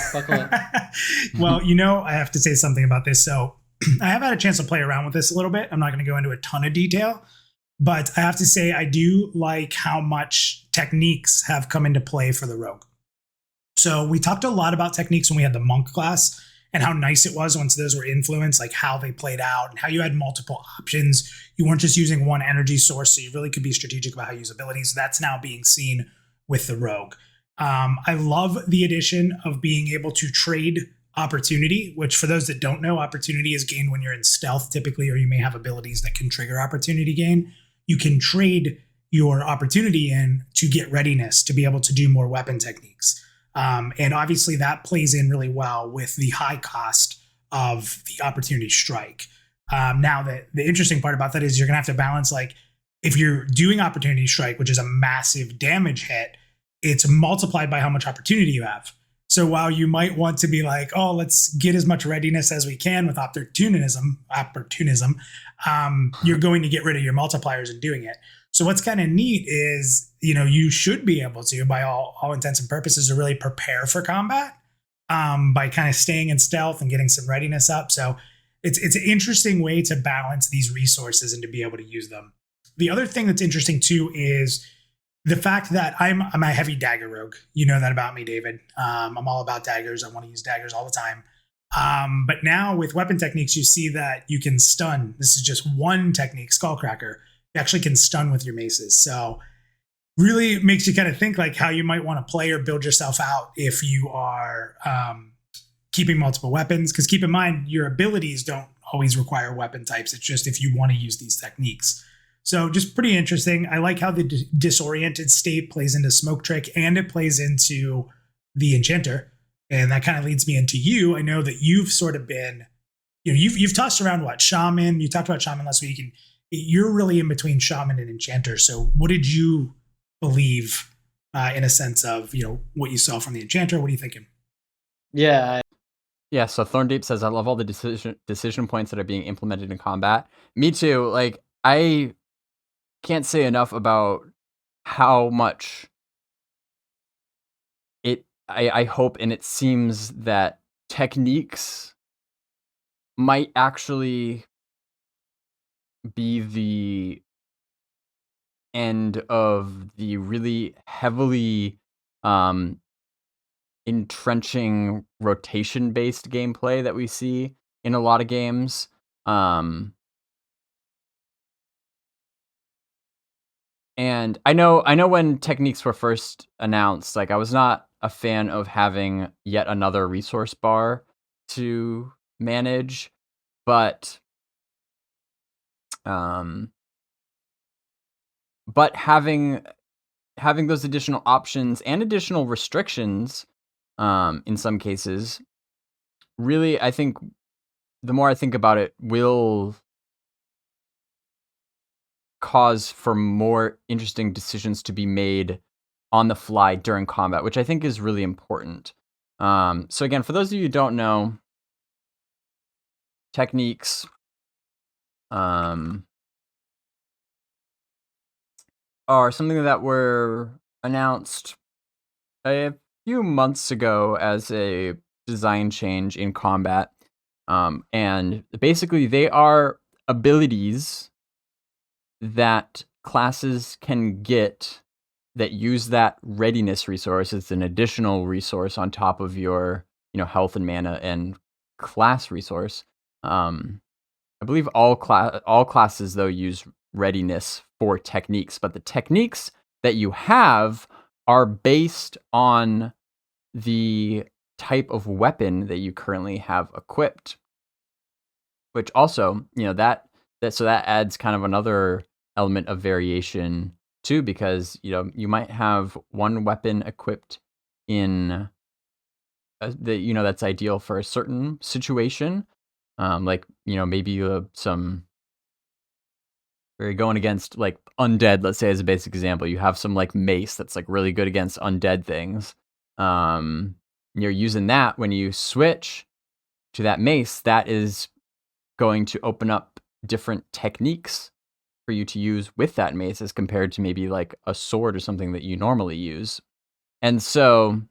Well, I have to say something about this. So I have had a chance to play around with this a little bit. I'm not going to go into a ton of detail, but I have to say I do like how much techniques have come into play for the Rogue. So we talked a lot about techniques when we had the Monk class, and how nice it was once those were influenced, like how they played out and how you had multiple options. You weren't just using one energy source, so you really could be strategic about how you use abilities. So that's now being seen with the Rogue. I love the addition of being able to trade opportunity, which for those that don't know, opportunity is gained when you're in stealth typically, or you may have abilities that can trigger opportunity gain. You can trade your opportunity in to get readiness to be able to do more weapon techniques. And obviously that plays in really well with the high cost of the opportunity strike. Now the interesting part about that is you're gonna have to balance, like if you're doing opportunity strike, which is a massive damage hit, it's multiplied by how much opportunity you have. So while you might want to be like, oh, let's get as much readiness as we can with opportunism, you're going to get rid of your multipliers in doing it. So what's kind of neat is, you should be able to, by all intents and purposes, to really prepare for combat by kind of staying in stealth and getting some readiness up. So it's an interesting way to balance these resources and to be able to use them. The other thing that's interesting too is the fact that I'm a heavy dagger rogue. You know that about me, David. I'm all about daggers. I want to use daggers all the time. But now with weapon techniques, you see that you can stun. This is just one technique, Skullcracker. You actually can stun with your maces. So really makes you kind of think like how you might want to play or build yourself out if you are keeping multiple weapons. Because keep in mind, your abilities don't always require weapon types. It's just if you want to use these techniques. So just pretty interesting. I like how the disoriented state plays into Smoke Trick and it plays into the Enchanter. And that kind of leads me into you. I know that you've sort of been, you've tossed around Shaman. You talked about Shaman last week, and you're really in between Shaman and Enchanter. So what did you believe in a sense of, what you saw from the Enchanter? What are you thinking? Yeah. So Thorndeep says, I love all the decision points that are being implemented in combat. Me too. Like, I can't say enough about how much I hope, and it seems that techniques might actually be the end of the really heavily entrenching rotation-based gameplay that we see in a lot of games. And I know when techniques were first announced, like I was not a fan of having yet another resource bar to manage, but having those additional options and additional restrictions in some cases, really, I think the more I think about it, will cause for more interesting decisions to be made on the fly during combat, which I think is really important. So again, for those of you who don't know, techniques are something that were announced a few months ago as a design change in combat. And basically they are abilities that classes can get that use that readiness resource as an additional resource on top of your, health and mana and class resource. I believe all classes though use readiness for techniques, but the techniques that you have are based on the type of weapon that you currently have equipped. Which also, that adds kind of another element of variation too, because you might have one weapon equipped in that's ideal for a certain situation, like maybe some where you're going against like undead. Let's say as a basic example, you have some like mace that's like really good against undead things. You're using that when you switch to that mace. That is going to open up different techniques for you to use with that mace as compared to maybe like a sword or something that you normally use. And so,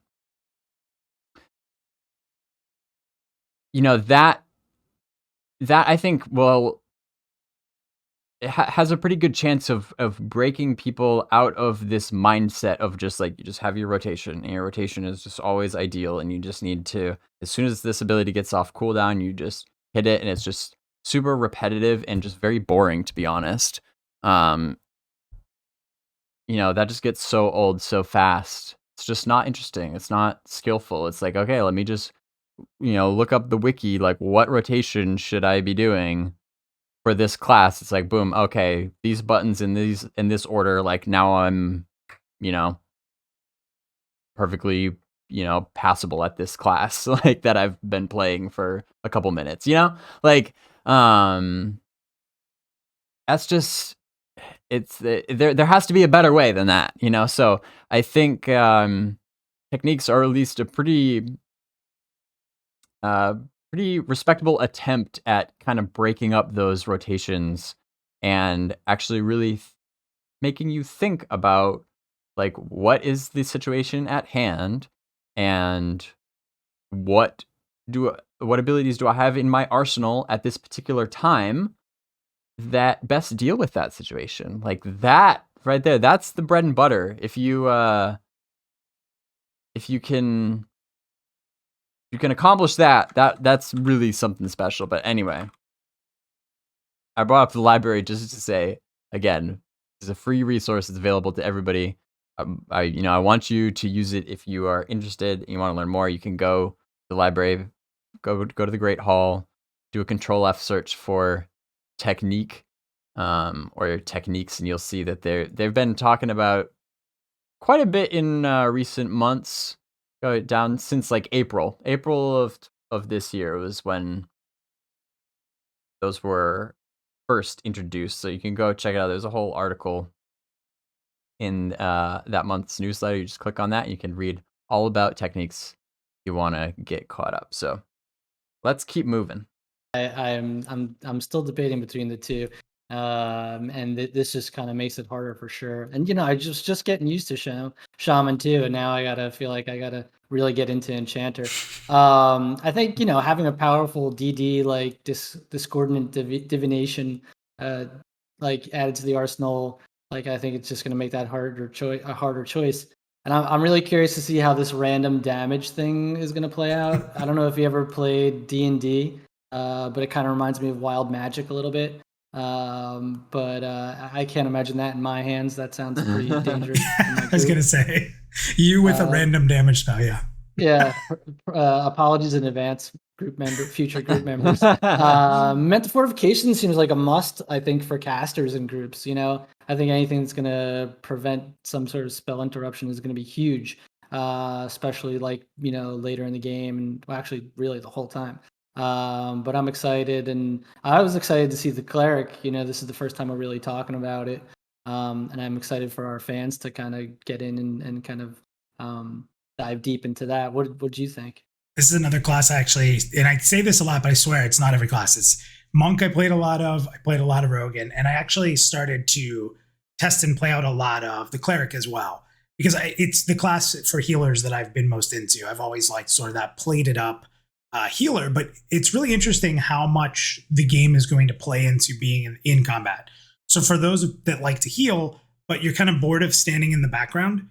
that I think, well, it has a pretty good chance of breaking people out of this mindset of just like, you just have your rotation, and your rotation is just always ideal, and you just need to, as soon as this ability gets off cooldown, you just hit it, and it's just super repetitive and just very boring, to be honest. That just gets so old so fast. It's just not interesting. It's not skillful. It's like, okay, let me just, look up the wiki, like what rotation should I be doing for this class? It's like, boom, okay, these buttons in this order, like now I'm, perfectly, passable at this class, like that I've been playing for a couple minutes, like, that's just, it's there has to be a better way than that, so I think techniques are at least a pretty respectable attempt at kind of breaking up those rotations and actually really making you think about like what is the situation at hand and what abilities do I have in my arsenal at this particular time that best deal with that situation. Like that right there, that's the bread and butter. If you can accomplish that's really something special. But anyway, I brought up the library just to say, again, it's a free resource. It's available to everybody. I want you to use it if you are interested and you want to learn more. You can go to the library, go to the Great Hall, do a Control F search for technique or techniques, and you'll see that they've been talking about quite a bit in recent months, down since like April of this year was when those were first introduced. So you can go check it out. There's a whole article in that month's newsletter. You just click on that and you can read all about techniques if you want to get caught up. So let's keep moving. I'm still debating between the two, and this just kind of makes it harder for sure. And I just getting used to shaman too, and now I feel like I gotta really get into enchanter. I think having a powerful DD like discordant divination, like added to the arsenal, like I think it's just gonna make that a harder choice. And I'm really curious to see how this random damage thing is gonna play out. I don't know if you ever played D&D. But it kind of reminds me of Wild Magic a little bit. But I can't imagine that in my hands. That sounds pretty dangerous. I was going to say, you with a random damage spell, yeah. Yeah. Apologies in advance, future group members. Mental Fortification seems like a must, I think, for casters and groups. I think anything that's going to prevent some sort of spell interruption is going to be huge, especially like, later in the game and actually really the whole time. But I'm excited, and I was excited to see the cleric. This is the first time we're really talking about it, and I'm excited for our fans to kind of get in and kind of dive deep into that. What do you think? This is another class actually, and I say this a lot, but I swear it's not every class. It's Monk I played a lot of. I played a lot of Rogue, and I actually started to test and play out a lot of the cleric as well, because it's the class for healers that I've been most into. I've always liked sort of that plated up healer, but it's really interesting how much the game is going to play into being in combat. So for those that like to heal, but you're kind of bored of standing in the background,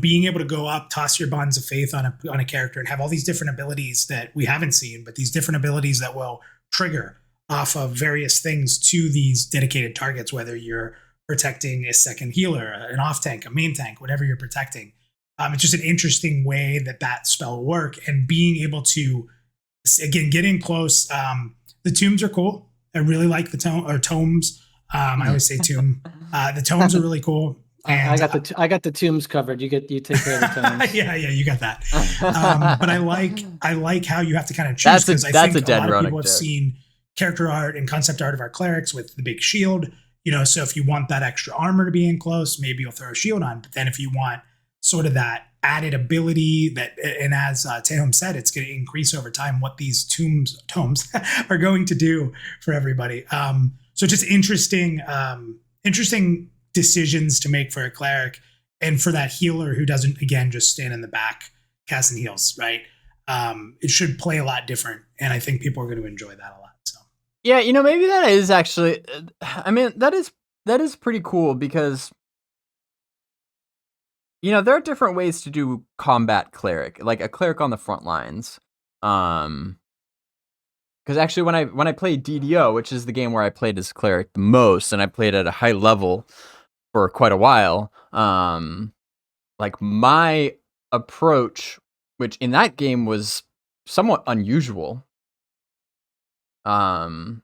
being able to go up, toss your bonds of faith on a character and have all these different abilities that we haven't seen, but these different abilities that will trigger off of various things to these dedicated targets, whether you're protecting a second healer, an off tank, a main tank, whatever you're protecting. It's just an interesting way that spell will work, and being able to, again, getting close. The tombs are cool. I really like the tomes. I always say tomb. The tomes are really cool. And I got the tombs covered. You take care of the tombs. yeah, you got that. But I like how you have to kind of choose, because I think a lot of people have seen character art and concept art of our clerics with the big shield. So if you want that extra armor to be in close, maybe you'll throw a shield on. But then if you want sort of that added ability and as Tehom said, it's going to increase over time what these tomes are going to do for everybody. So just interesting decisions to make for a cleric and for that healer who doesn't, again, just stand in the back casting heals, right? It should play a lot different, and I think people are going to enjoy that a lot. So yeah, maybe that is actually, that is pretty cool, because there are different ways to do combat cleric, like a cleric on the front lines. Because actually, when I played DDO, which is the game where I played as cleric the most, and I played at a high level for quite a while, like my approach, which in that game was somewhat unusual, but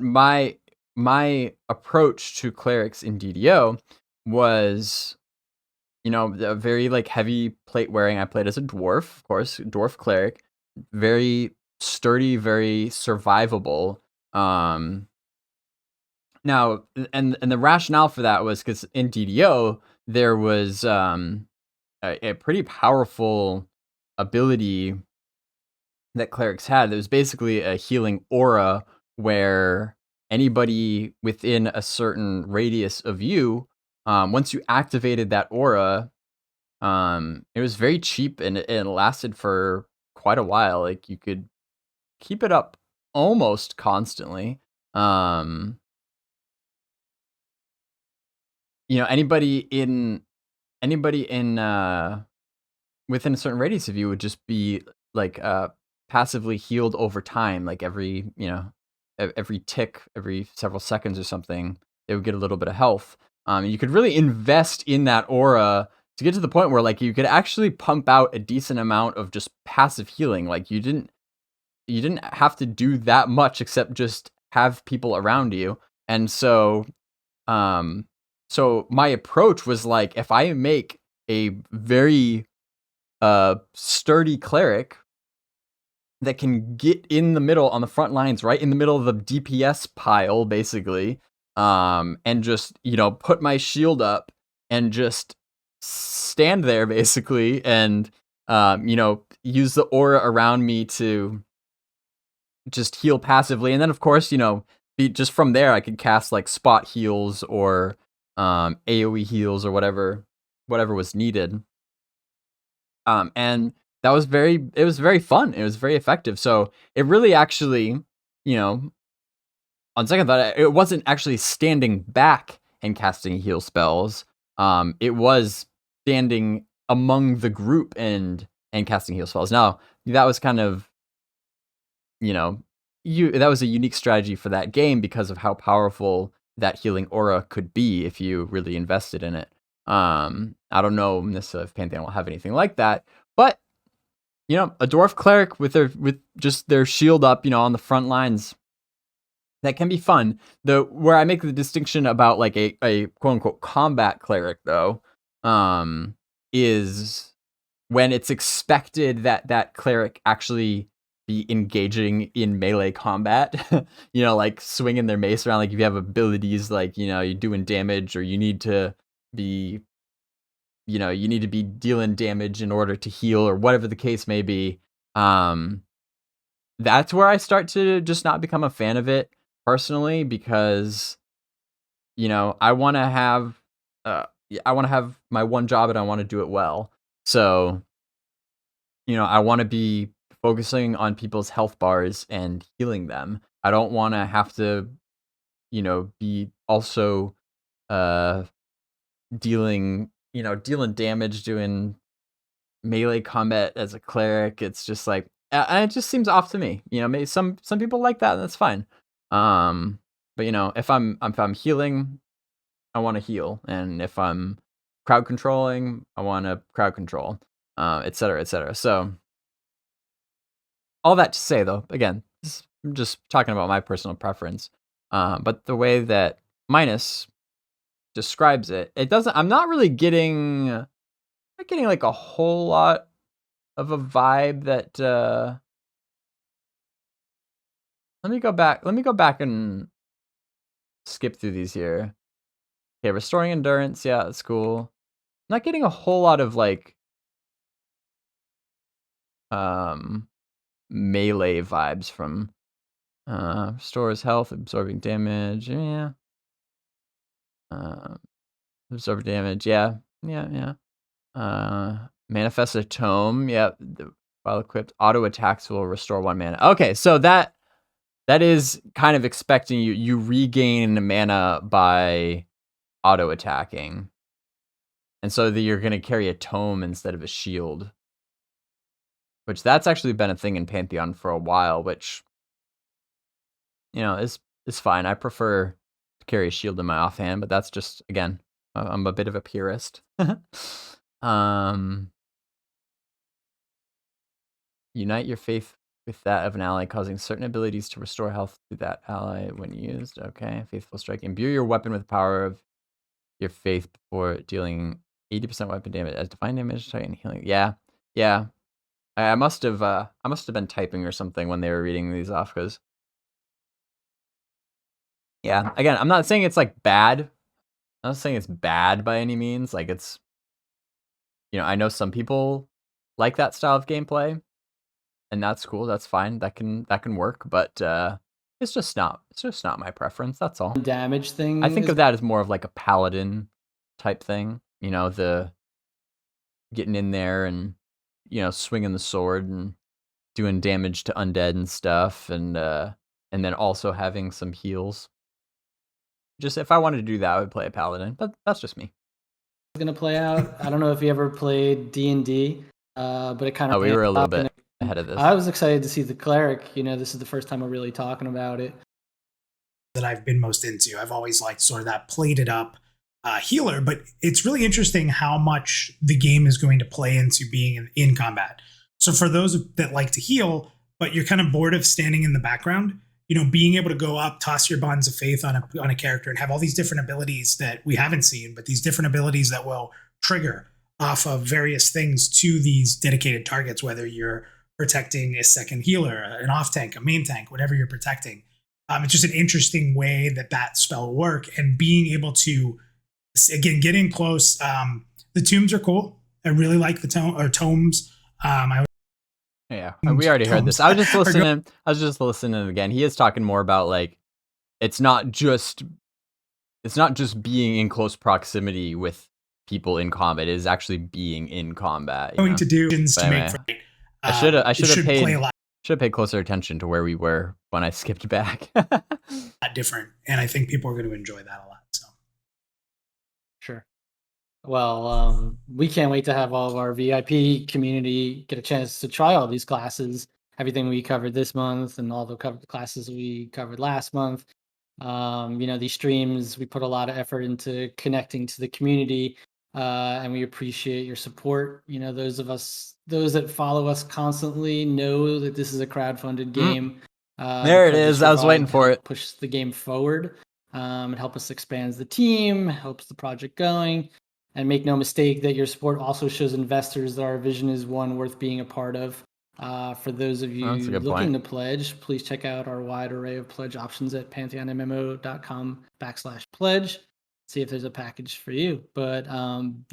my approach to clerics in DDO was, a very like heavy plate wearing. I played as a dwarf, of course, dwarf cleric, very sturdy, very survivable. Now, and the rationale for that was because in DDO there was a pretty powerful ability that clerics had. It was basically a healing aura where anybody within a certain radius of you, once you activated that aura, it was very cheap and it lasted for quite a while. Like you could keep it up almost constantly. Anybody in within a certain radius of you would just be like passively healed over time, like every every tick, every several seconds or something, they would get a little bit of health. You could really invest in that aura to get to the point where like you could actually pump out a decent amount of just passive healing. Like you didn't have to do that much except just have people around you. And so my approach was like, if I make a very sturdy cleric that can get in the middle on the front lines, right in the middle of the DPS pile, basically, and just, put my shield up and just stand there, basically, and, use the aura around me to just heal passively. And then, of course, just from there, I could cast, like, spot heals or AoE heals or whatever was needed. And it was very fun. It was very effective. So it really actually, on second thought, it wasn't actually standing back and casting heal spells. It was standing among the group and casting heal spells. Now, that was kind of, that was a unique strategy for that game because of how powerful that healing aura could be if you really invested in it. I don't know necessarily if Pantheon will have anything like that, but a dwarf cleric with just their shield up, on the front lines, that can be fun. Where I make the distinction about like a quote unquote combat cleric though, is when it's expected that cleric actually be engaging in melee combat, like swinging their mace around. Like if you have abilities like, you're doing damage or you need to be dealing damage in order to heal or whatever the case may be. That's where I start to just not become a fan of it personally, because, I want to have my one job and I want to do it well. So, I want to be focusing on people's health bars and healing them. I don't want to have to, be also dealing damage, doing melee combat as a cleric. It's just like, and it just seems off to me. Maybe some people like that, and that's fine. But if I'm healing, I want to heal, and if I'm crowd controlling, I want to crowd control, etc., etc. So, all that to say, though, again, I'm just talking about my personal preference. But the way that Minus describes it, I'm not really getting like a whole lot of a vibe that let me go back and skip through these here. Okay, restoring endurance, yeah, that's cool. I'm not getting a whole lot of like melee vibes from restores health, absorbing damage, yeah. Absorb damage, yeah. Manifest a tome, yeah. While equipped, auto attacks will restore 1 mana. Okay, so that is kind of expecting you regain mana by auto attacking, and so that you're gonna carry a tome instead of a shield, which that's actually been a thing in Pantheon for a while, which is fine. I prefer to carry a shield in my offhand, but that's just, again, I'm a bit of a purist. Unite your faith with that of an ally, causing certain abilities to restore health to that ally when used. Okay, faithful strike. Imbue your weapon with the power of your faith before dealing 80% weapon damage as divine damage, and healing. Yeah. I must have been typing or something when they were reading these off, because yeah, again, I'm not saying it's like bad. I'm not saying it's bad by any means. Like it's I know some people like that style of gameplay, and that's cool. That's fine. That can work, but it's just not my preference. That's all. Damage thing. I think of that as more of like a paladin type thing. The getting in there and swinging the sword and doing damage to undead and stuff, and then also having some heals. Just if I wanted to do that, I would play a paladin, but that's just me. Going to play out. I don't know if you ever played D&D, but it kind of. Oh, we were a little bit ahead of this. I was excited to see the cleric. This is the first time we're really talking about it. That I've been most into. I've always liked sort of that plated up healer, but it's really interesting how much the game is going to play into being in combat. So for those that like to heal, but you're kind of bored of standing in the background, being able to go up, toss your bonds of faith on a character and have all these different abilities that we haven't seen, but these different abilities that will trigger off of various things to these dedicated targets, whether you're protecting a second healer, an off tank, a main tank, whatever you're protecting. It's just an interesting way that spell will work, and being able to, again, getting close. The tombs are cool. I really like the tomes. Yeah, we already heard this. I was just listening again. He is talking more about like it's not just being in close proximity with people in combat. It is actually being in combat. Going to do to anyway, make. I should have paid closer attention to where we were when I skipped back. Different, and I think people are going to enjoy that a lot. So, sure. Well, we can't wait to have all of our VIP community get a chance to try all these classes, everything we covered this month and all the classes we covered last month. These streams, we put a lot of effort into connecting to the community, and we appreciate your support. Those that follow us constantly know that this is a crowdfunded game. There it is. I was waiting for it. Push the game forward, and help us expand the team, helps the project going. And make no mistake that your support also shows investors that our vision is one worth being a part of. For those of you looking to pledge, please check out our wide array of pledge options at pantheonmmo.com/pledge. See if there's a package for you. But I'm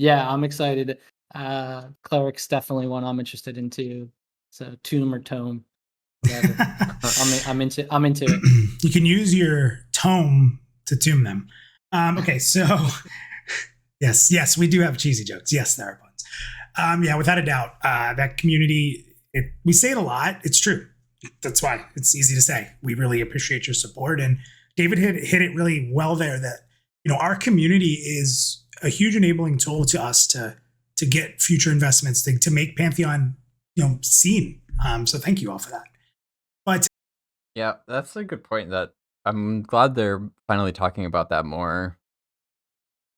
excited. Cleric's definitely one I'm interested in too. So tomb or tome. I'm into it. You can use your tome to tomb them. Okay, so. Yes, we do have cheesy jokes. Yes, there are puns. Without a doubt, that community, we say it a lot. It's true. That's why it's easy to say. We really appreciate your support. And David hit it really well there that, our community is a huge enabling tool to us to get future investments, to make Pantheon, seen. So thank you all for that. But yeah, that's a good point. That I'm glad they're finally talking about that more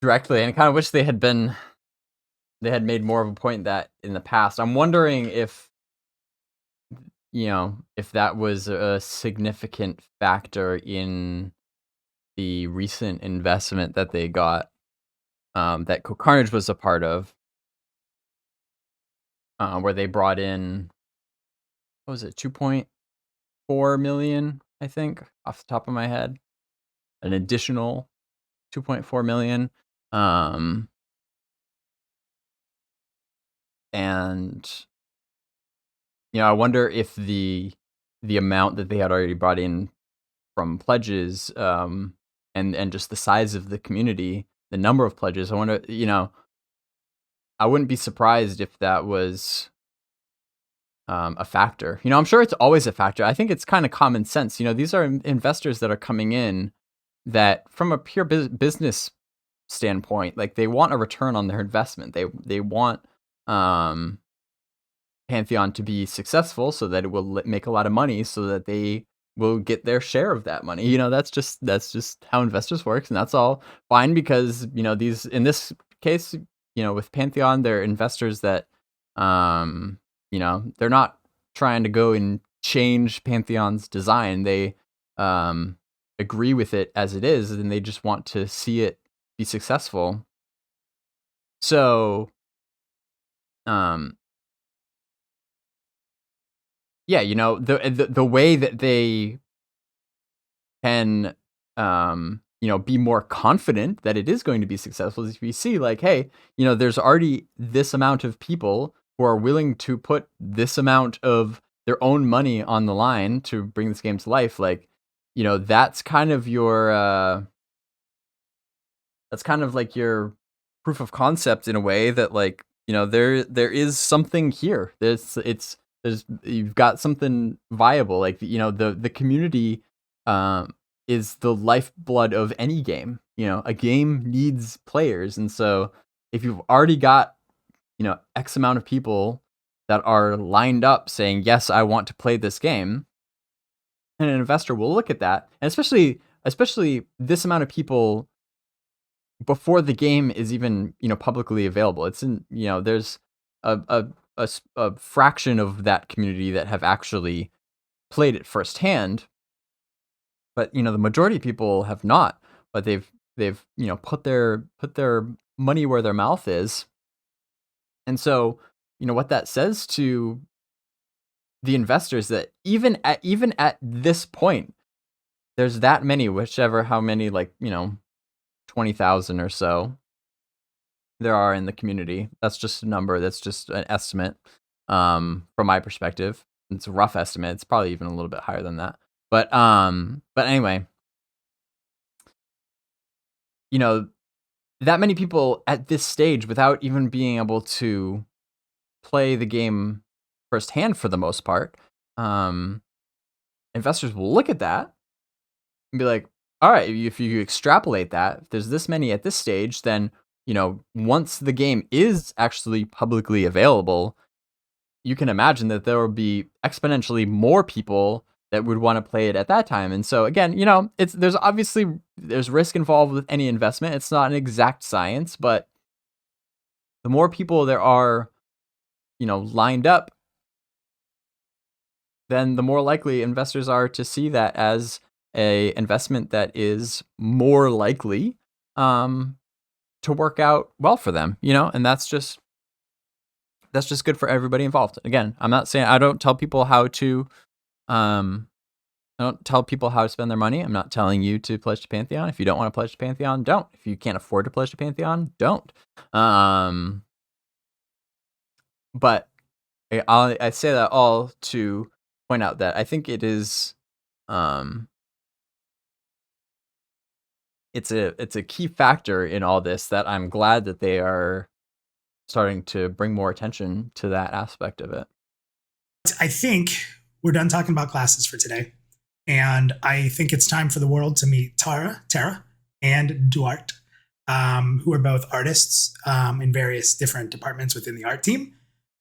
directly, and I kind of wish they had made more of a point that in the past. I'm wondering if that was a significant factor in the recent investment that they got, that Carnage was a part of, where they brought in, what was it, 2.4 million, I think, off the top of my head, an additional 2.4 million. And I wonder if the amount that they had already brought in from pledges, and just the size of the community, the number of pledges, I wonder, I wouldn't be surprised if that was a factor. I'm sure it's always a factor. I think it's kind of common sense. These are investors that are coming in that from a pure business standpoint, like they want a return on their investment. They want Pantheon to be successful so that it will make a lot of money, so that they will get their share of that money. That's just how investors work, and that's all fine, because these, in this case, with Pantheon, they're investors that they're not trying to go and change Pantheon's design. They agree with it as it is, and they just want to see it be successful. So the way that they can be more confident that it is going to be successful is if you see like, hey, there's already this amount of people who are willing to put this amount of their own money on the line to bring this game to life. Like, that's kind of your your proof of concept in a way that like, there is something here. There's you've got something viable. Like, the community is the lifeblood of any game. A game needs players. And so if you've already got, X amount of people that are lined up saying, yes, I want to play this game, and an investor will look at that. And especially this amount of people before the game is even, publicly available. It's in, there's a fraction of that community that have actually played it firsthand. But the majority of people have not, but they've put their money where their mouth is. And so, what that says to the investors, that even at this point, there's that many, how many, like, 20,000 or so there are in the community. That's just a number. That's just an estimate. From my perspective, it's a rough estimate. It's probably even a little bit higher than that. But anyway, that many people at this stage without even being able to play the game firsthand for the most part, investors will look at that and be like, all right, if you extrapolate that, if there's this many at this stage, then, once the game is actually publicly available, you can imagine that there will be exponentially more people that would want to play it at that time. And so again, there's risk involved with any investment. It's not an exact science, but the more people there are, lined up, then the more likely investors are to see that as a investment that is more likely to work out well for them, and that's just good for everybody involved. Again, I'm not saying, I don't tell people how to spend their money. I'm not telling you to pledge to Pantheon. If you don't want to pledge to Pantheon, don't. If you can't afford to pledge to Pantheon, don't. But I say that all to point out that I think it is, it's a key factor in all this, that I'm glad that they are starting to bring more attention to that aspect of it. I think we're done talking about classes for today. And I think it's time for the world to meet Tara, and Duarte, who are both artists in various different departments within the art team.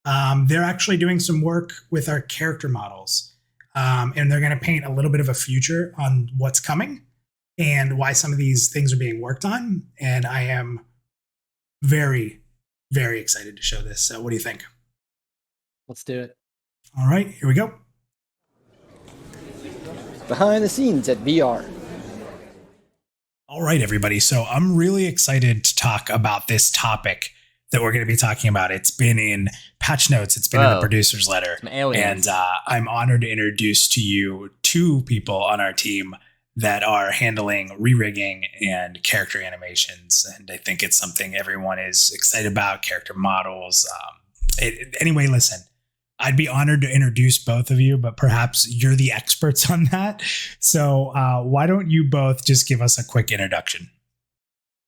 They're actually doing some work with our character models. And they're going to paint a little bit of a future on what's coming and why some of these things are being worked on. And I am very, very excited to show this. So what do you think? Let's do it. All right, here we go. Behind the scenes at VR. All right, everybody. So I'm really excited to talk about this topic that we're going to be talking about. It's been in patch notes. It's been in the producer's letter. And I'm honored to introduce to you two people on our team that are handling re-rigging and character animations. And I think it's something everyone is excited about, character models. Anyway, listen, I'd be honored to introduce both of you, but perhaps you're the experts on that. So why don't you both just give us a quick introduction?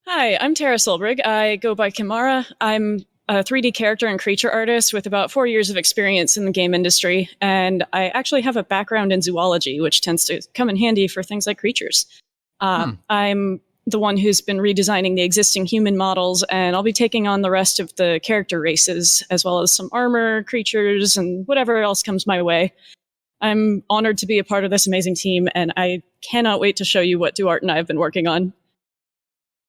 Hi, I'm Tara Solbrig. I go by Kimara. I'm a 3D character and creature artist with about 4 years of experience in the game industry. And I actually have a background in zoology, which tends to come in handy for things like creatures. I'm the one who's been redesigning the existing human models, and I'll be taking on the rest of the character races, as well as some armor, creatures, and whatever else comes my way. I'm honored to be a part of this amazing team, and I cannot wait to show you what Duarte and I have been working on.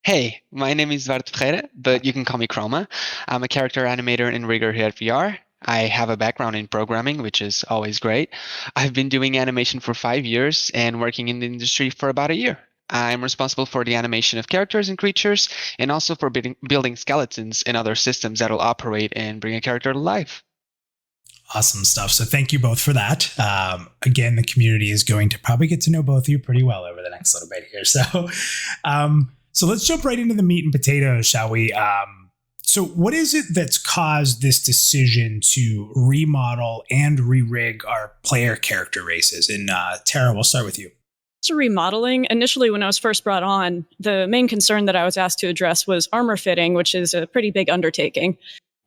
Hey, my name is Zack Rohret, but you can call me Chroma. I'm a character animator and rigger here at VR. I have a background in programming, which is always great. I've been doing animation for 5 years and working in the industry for about a year. I'm responsible for the animation of characters and creatures, and also for building skeletons and other systems that will operate and bring a character to life. Awesome stuff. So thank you both for that. Again, the community is going to probably get to know both of you pretty well over the next little bit here. So let's jump right into the meat and potatoes, shall we? So what is it that's caused this decision to remodel and re-rig our player character races? And Tara, we'll start with you. So remodeling, initially when I was first brought on, the main concern that I was asked to address was armor fitting, which is a pretty big undertaking.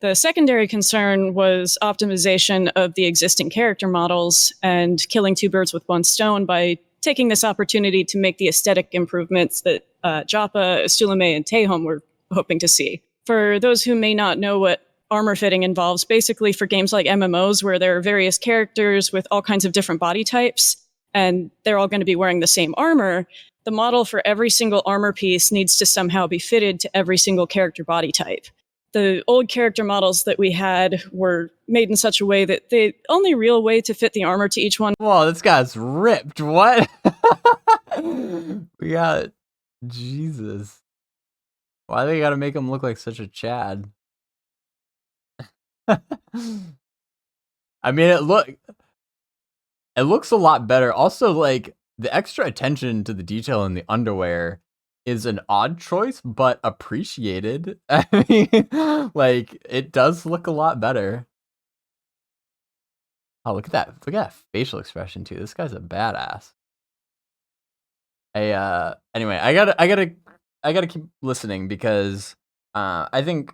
The secondary concern was optimization of the existing character models and killing two birds with one stone by taking this opportunity to make the aesthetic improvements that Joppa, Sulame, and Tehom were hoping to see. For those who may not know what armor fitting involves, basically for games like MMOs where there are various characters with all kinds of different body types, and they're all going to be wearing the same armor, the model for every single armor piece needs to somehow be fitted to every single character body type. The old character models that we had were made in such a way that the only real way to fit the armor to each one. Whoa, this guy's ripped. What? We got Jesus. Why they gotta make him look like such a Chad? I mean, it looks a lot better. Also, like, the extra attention to the detail in the underwear is an odd choice, but appreciated. I mean, like, it does look a lot better. Oh, look at that. Look at that facial expression too. This guy's a badass. Anyway, I gotta keep listening because I think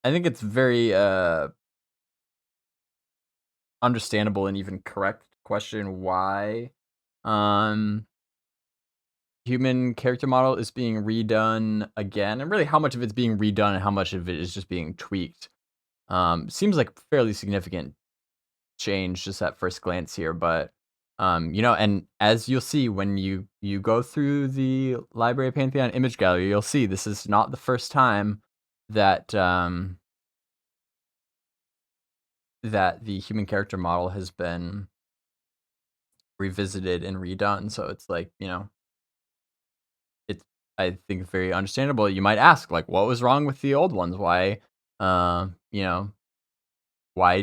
it's very understandable and even correct question why human character model is being redone again, and really how much of it's being redone and how much of it is just being tweaked. Seems like fairly significant change just at first glance here, but and as you'll see when you go through the Library of Pantheon image gallery, you'll see this is not the first time that that the human character model has been revisited and redone. So it's like, it's, I think, very understandable. You might ask, like, what was wrong with the old ones? Why, why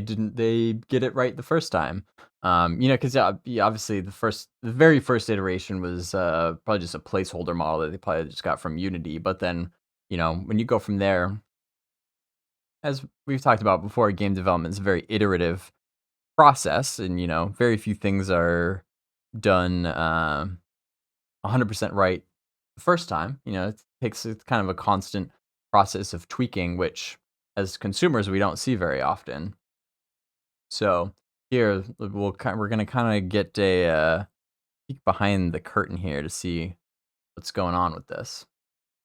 didn't they get it right the first time? Because obviously the very first iteration was probably just a placeholder model that they probably just got from Unity. But then, when you go from there, as we've talked about before, game development is a very iterative process, and very few things are done 100% right the first time. It's kind of a constant process of tweaking, which as consumers we don't see very often. So here we're going to kind of get a peek behind the curtain here to see what's going on with this.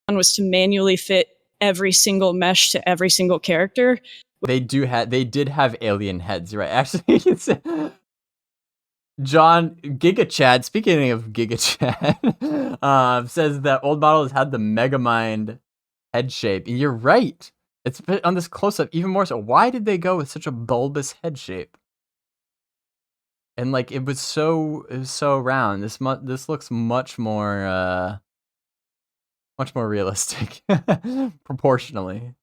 One was to manually fit every single mesh to every single character. They did have alien heads, right? Actually, John Giga Chad, speaking of Giga Chad, says that old models had the Megamind head shape. And you're right. It's on this close-up even more so. Why did they go with such a bulbous head shape? And like it was so round. This looks much more realistic proportionally.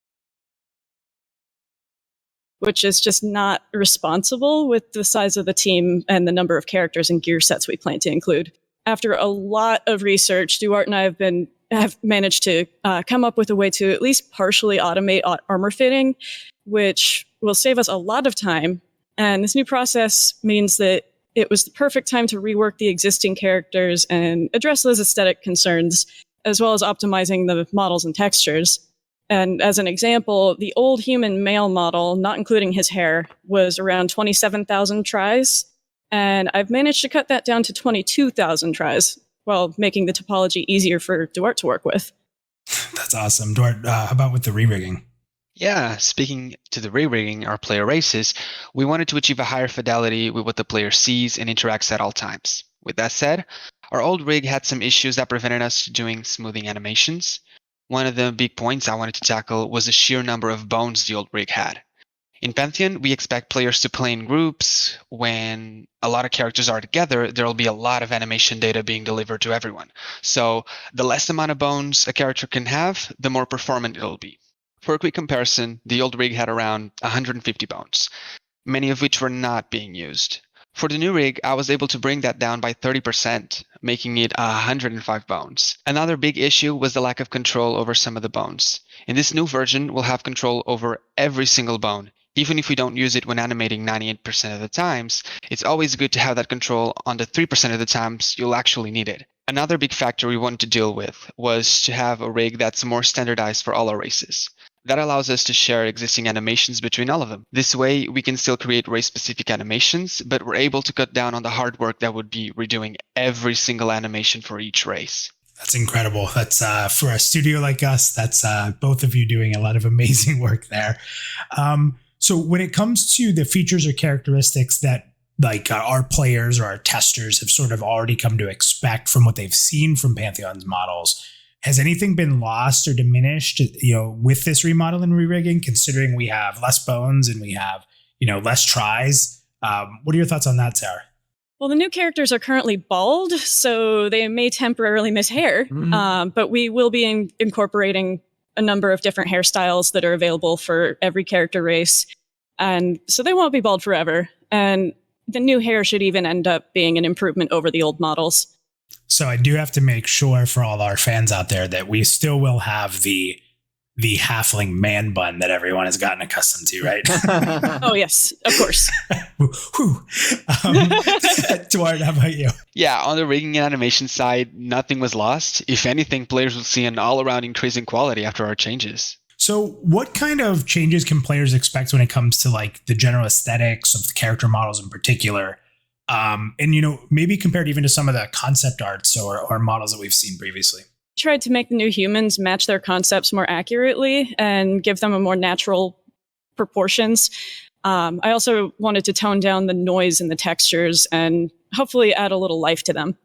Which is just not responsible with the size of the team and the number of characters and gear sets we plan to include. After a lot of research, Duarte and I have managed to come up with a way to at least partially automate armor fitting, which will save us a lot of time. And this new process means that it was the perfect time to rework the existing characters and address those aesthetic concerns, as well as optimizing the models and textures. And as an example, the old human male model, not including his hair, was around 27,000 tries. And I've managed to cut that down to 22,000 tries, while making the topology easier for Duarte to work with. That's awesome. Duarte, how about with the re-rigging? Yeah, speaking to the re-rigging our player races, we wanted to achieve a higher fidelity with what the player sees and interacts at all times. With that said, our old rig had some issues that prevented us doing smoothing animations. One of the big points I wanted to tackle was the sheer number of bones the old rig had. In Pantheon, we expect players to play in groups. When a lot of characters are together, there will be a lot of animation data being delivered to everyone. So the less amount of bones a character can have, the more performant it'll be. For a quick comparison, the old rig had around 150 bones. many of which were not being used. For the new rig, I was able to bring that down by 30%, making it 105 bones. Another big issue was the lack of control over some of the bones. In this new version, we'll have control over every single bone. Even if we don't use it when animating 98% of the times, it's always good to have that control on the 3% of the times you'll actually need it. Another big factor we wanted to deal with was to have a rig that's more standardized for all our races. That allows us to share existing animations between all of them. This way, we can still create race-specific animations, but we're able to cut down on the hard work that would be redoing every single animation for each race. That's incredible. That's for a studio like us, that's both of you doing a lot of amazing work there. So when it comes to the features or characteristics that like our players or our testers have sort of already come to expect from what they've seen from Pantheon's models, has anything been lost or diminished, with this remodel and re-rigging, considering we have less bones and we have, less tries? What are your thoughts on that, Sarah? Well, the new characters are currently bald, so they may temporarily miss hair, but we will be incorporating a number of different hairstyles that are available for every character race, and so they won't be bald forever. And the new hair should even end up being an improvement over the old models. So I do have to make sure for all our fans out there that we still will have the halfling man bun that everyone has gotten accustomed to, right? Oh, yes, of course. Duarte, how about you? Yeah, on the rigging and animation side, nothing was lost. If anything, players will see an all-around increase in quality after our changes. So what kind of changes can players expect when it comes to like the general aesthetics of the character models in particular? And maybe compared even to some of the concept arts or models that we've seen previously. Tried to make the new humans match their concepts more accurately and give them a more natural proportions. I also wanted to tone down the noise and the textures and hopefully add a little life to them.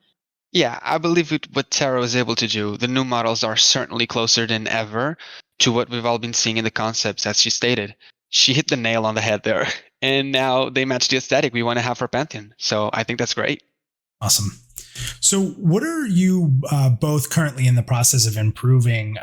Yeah, I believe with what Tara was able to do, the new models are certainly closer than ever to what we've all been seeing in the concepts, as she stated. She hit the nail on the head there. And now they match the aesthetic we want to have for Pantheon. So I think that's great. Awesome. So what are you both currently in the process of improving,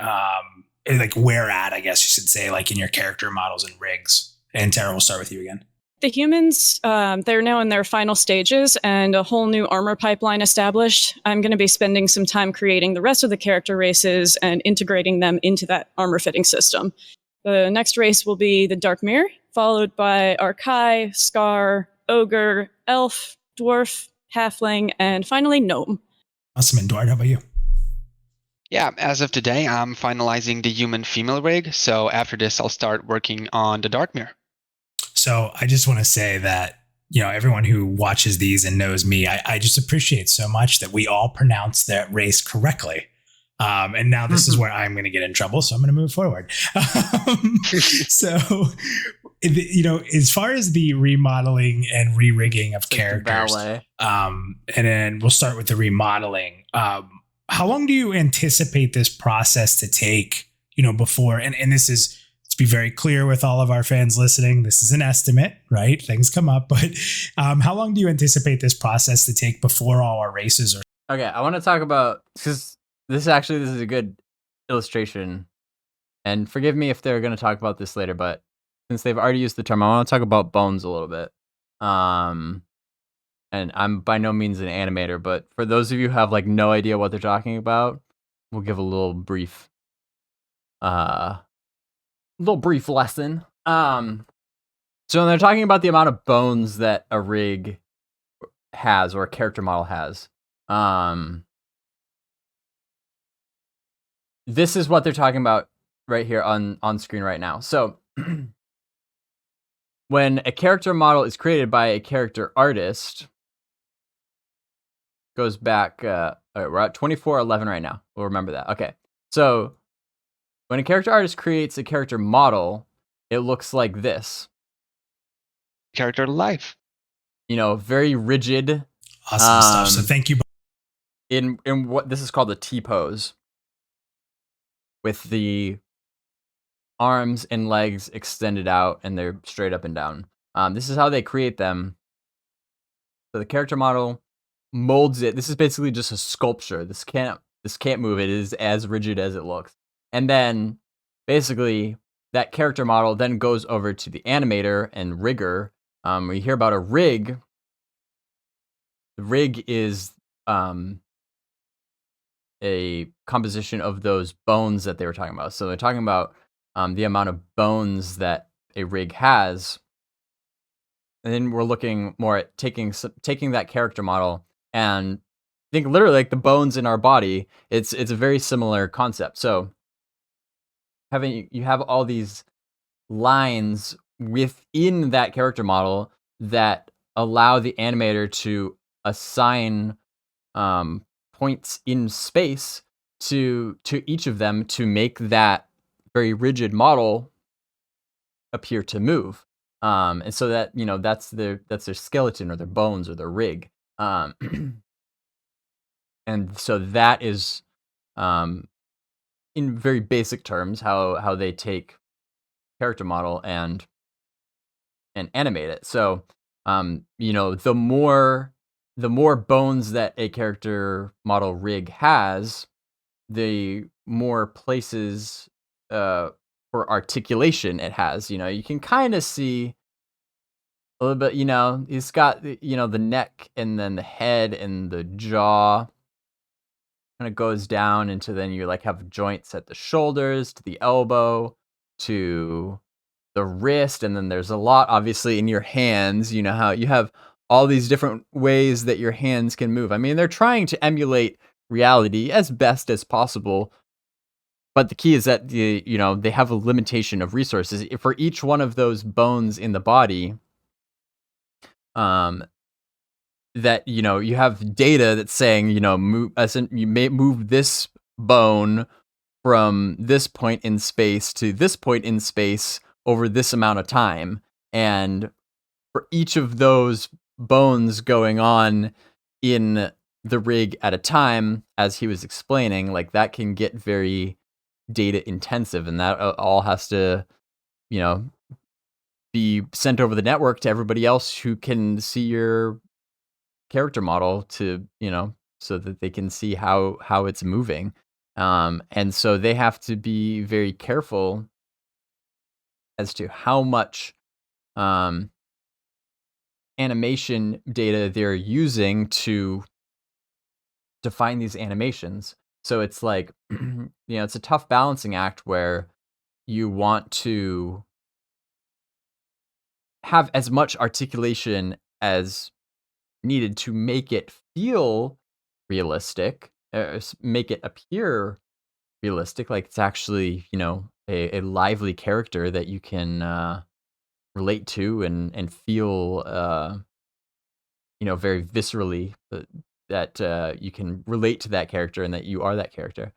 like where at, I guess you should say, like in your character models and rigs? And Tara, we'll start with you again. The humans, they're now in their final stages and a whole new armor pipeline established. I'm going to be spending some time creating the rest of the character races and integrating them into that armor fitting system. The next race will be the Dark Mirror, followed by Archai, Scar, Ogre, Elf, Dwarf, Halfling, and finally Gnome. Awesome. And Duarte, how about you? Yeah, as of today, I'm finalizing the human female rig. So after this, I'll start working on the Dark Mirror. So I just want to say that, everyone who watches these and knows me, I just appreciate so much that we all pronounce that race correctly. And now this is where I'm going to get in trouble, so I'm going to move forward. So, as far as the remodeling and re-rigging of characters, and then we'll start with the remodeling. How long do you anticipate this process to take, before, and this is, to be very clear with all of our fans listening, this is an estimate, right? Things come up, but how long do you anticipate this process to take before all our races are? Okay, I want to talk about, because this is a good illustration, and forgive me if they're going to talk about this later, but since they've already used the term, I want to talk about bones a little bit. And I'm by no means an animator, but for those of you who have like no idea what they're talking about, we'll give a little brief lesson. So when they're talking about the amount of bones that a rig has or a character model has, this is what they're talking about right here on screen right now. So when a character model is created by a character artist, goes back, we're at 2411 right now. We'll remember that. Okay. So when a character artist creates a character model, it looks like this. Character life. Very rigid. Awesome stuff. So thank you. In what this is called the T-pose, with the arms and legs extended out and they're straight up and down. This is how they create them. So the character model molds it. This is basically just a sculpture. This can't move. It is as rigid as it looks. And then basically that character model then goes over to the animator and rigger we hear about a rig. The rig is a composition of those bones that they were talking about. So they're talking about the amount of bones that a rig has. And then we're looking more at taking that character model and think literally like the bones in our body. It's a very similar concept. So you have all these lines within that character model that allow the animator to assign points in space to each of them to make that very rigid model appear to move. And so that, that's their skeleton or their bones or their rig. And so that is, in very basic terms, how they take character model and animate it. So, the more bones that a character model rig has, the more places for articulation it has. You can kind of see a little bit, it's got, the neck and then the head and the jaw kind of goes down into, then you like have joints at the shoulders to the elbow to the wrist. And then there's a lot obviously in your hands, how you have all these different ways that your hands can move. I mean, they're trying to emulate reality as best as possible. But the key is that they have a limitation of resources. For each one of those bones in the body, that you have data that's saying you may move this bone from this point in space to this point in space over this amount of time, and for each of those bones going on in the rig at a time, as he was explaining, like that can get very data intensive, and that all has to be sent over the network to everybody else who can see your character model to so that they can see how it's moving, and so they have to be very careful as to how much animation data they're using to define these animations. So it's like it's a tough balancing act where you want to have as much articulation as needed to make it feel realistic, make it appear realistic, like it's actually a lively character that you can relate to and feel very viscerally, that you can relate to that character and that you are that character.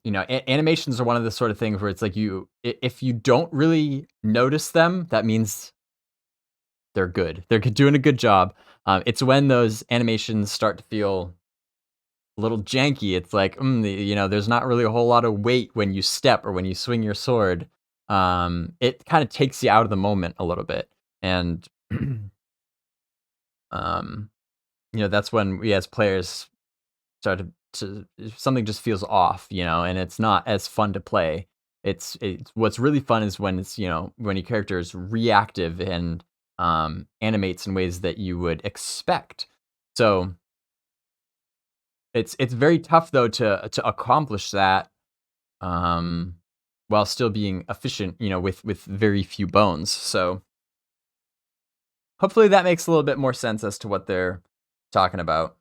Animations are one of the sort of things where it's like if you don't really notice them, that means they're good. They're doing a good job. It's when those animations start to feel a little janky. It's like, there's not really a whole lot of weight when you step or when you swing your sword. It kind of takes you out of the moment a little bit. And, that's when we as players start to something just feels off, and it's not as fun to play. It's what's really fun is when it's, when your character is reactive and animates in ways that you would expect. So it's very tough though to accomplish that while still being efficient, with very few bones. So hopefully that makes a little bit more sense as to what they're talking about.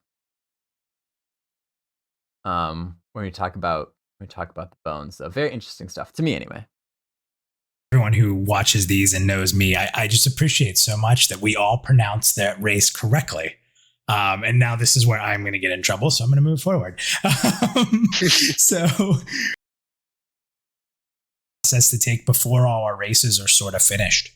When we talk about the bones. So very interesting stuff to me anyway. Everyone who watches these and knows me, I just appreciate so much that we all pronounce that race correctly. And now this is where I'm going to get in trouble, so I'm going to move forward. So process to take before all our races are sort of finished.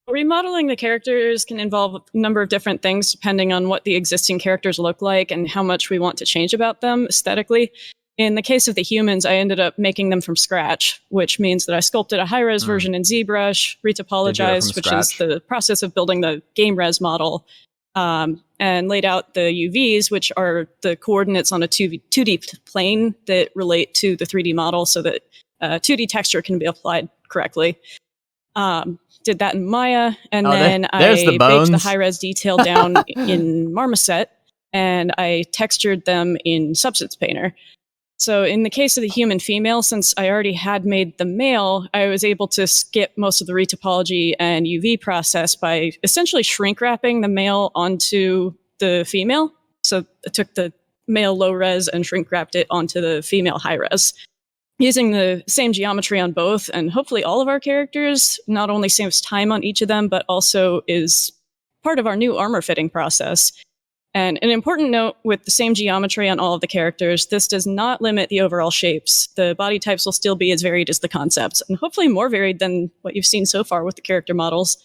Remodeling the characters can involve a number of different things depending on what the existing characters look like and how much we want to change about them aesthetically. In the case of the humans, I ended up making them from scratch, which means that I sculpted a high-res version in ZBrush, retopologized, which is the process of building the game res model, and laid out the UVs, which are the coordinates on a 2D plane that relate to the 3D model so that 2D texture can be applied correctly. did that in Maya, and there's I the baked the bones. high-res detail down in Marmoset, and I textured them in Substance Painter. So in the case of the human female, since I already had made the male, I was able to skip most of the retopology and UV process by essentially shrink wrapping the male onto the female. So I took the male low res and shrink wrapped it onto the female high res, using the same geometry on both. And hopefully all of our characters not only saves time on each of them, but also is part of our new armor fitting process. And an important note, with the same geometry on all of the characters, this does not limit the overall shapes. The body types will still be as varied as the concepts, and hopefully more varied than what you've seen so far with the character models.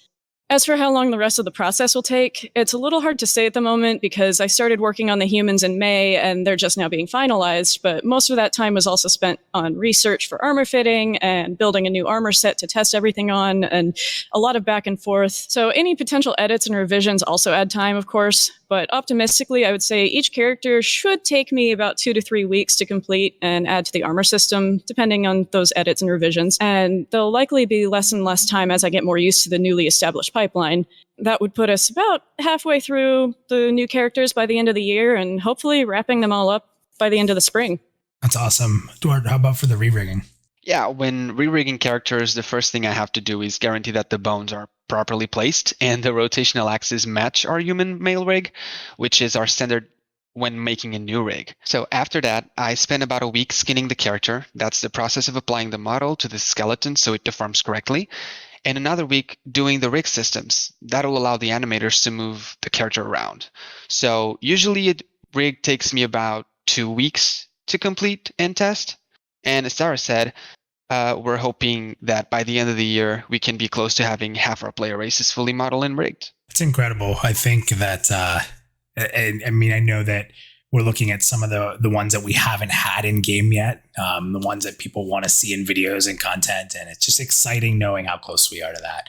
As for how long the rest of the process will take, it's a little hard to say at the moment because I started working on the humans in May and they're just now being finalized, but most of that time was also spent on research for armor fitting and building a new armor set to test everything on, and a lot of back and forth. So any potential edits and revisions also add time, of course, but optimistically, I would say each character should take me about 2 to 3 weeks to complete and add to the armor system, depending on those edits and revisions. And there'll likely be less and less time as I get more used to the newly established pipeline. That would put us about halfway through the new characters by the end of the year, and hopefully wrapping them all up by the end of the spring. That's awesome. Duart, how about for the re-rigging? Yeah, when re-rigging characters, the first thing I have to do is guarantee that the bones are properly placed and the rotational axes match our human male rig, which is our standard when making a new rig. So after that, I spend about a week skinning the character. That's the process of applying the model to the skeleton so it deforms correctly. And another week doing the rig systems. That'll allow the animators to move the character around. So usually a rig takes me about 2 weeks to complete and test. And as Sarah said, we're hoping that by the end of the year, we can be close to having half our player races fully modeled and rigged. It's incredible. I think that, I mean, I know that we're looking at some of the ones that we haven't had in game yet, the ones that people want to see in videos and content. And it's just exciting knowing how close we are to that.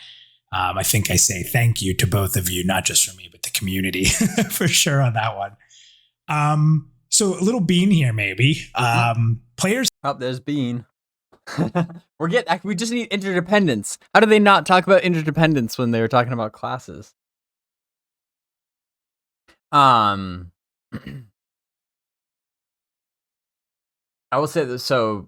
I think I say thank you to both of you, not just for me, but the community for sure on that one. So a little Bean here, maybe. Players. Oh, there's Bean. We just need interdependence. How do they not talk about interdependence when they were talking about classes? I will say this. So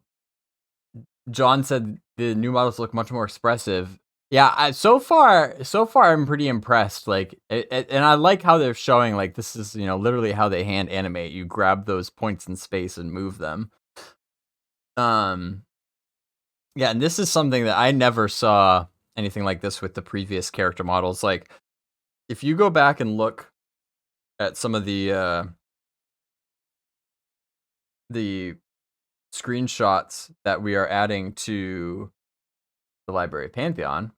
John said the new models look much more expressive. Yeah, so far I'm pretty impressed. Like, and I like how they're showing, like, this is, literally how they hand animate. You grab those points in space and move them. Yeah, and this is something that I never saw anything like this with the previous character models. Like, if you go back and look at some of the screenshots that we are adding to the library Pantheon,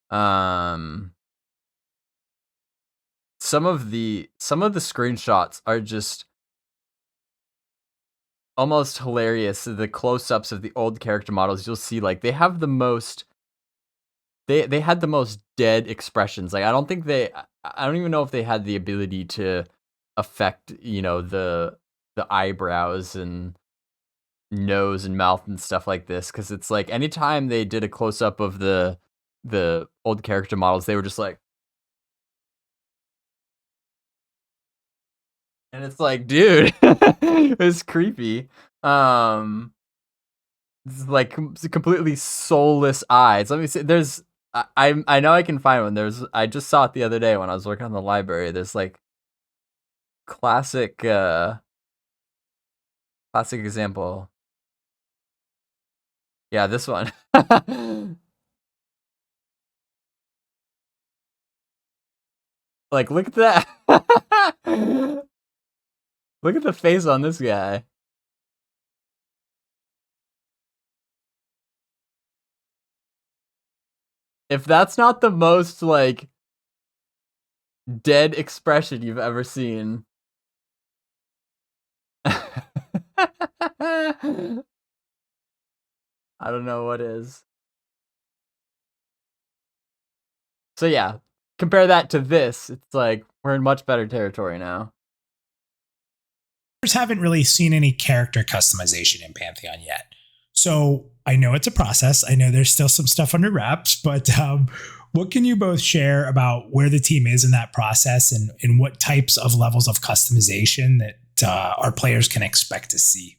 some of the screenshots are just almost hilarious. The close-ups of the old character models, you'll see, like, they have the most they had the most dead expressions. Like, I don't even know if they had the ability to affect, the eyebrows and nose and mouth and stuff like this, because it's like anytime they did a close-up of the old character models, they were just like, and it's like, dude, it's creepy. It's like completely soulless eyes. Let me see. I know I can find one. I just saw it the other day when I was working on the library. There's like classic example. Yeah, this one. Like, look at that. Look at the face on this guy. If that's not the most, like, dead expression you've ever seen. I don't know what is. So yeah, compare that to this. It's like we're in much better territory now. Haven't really seen any character customization in Pantheon yet. So I know it's a process. I know there's still some stuff under wraps, but what can you both share about where the team is in that process and what types of levels of customization that our players can expect to see?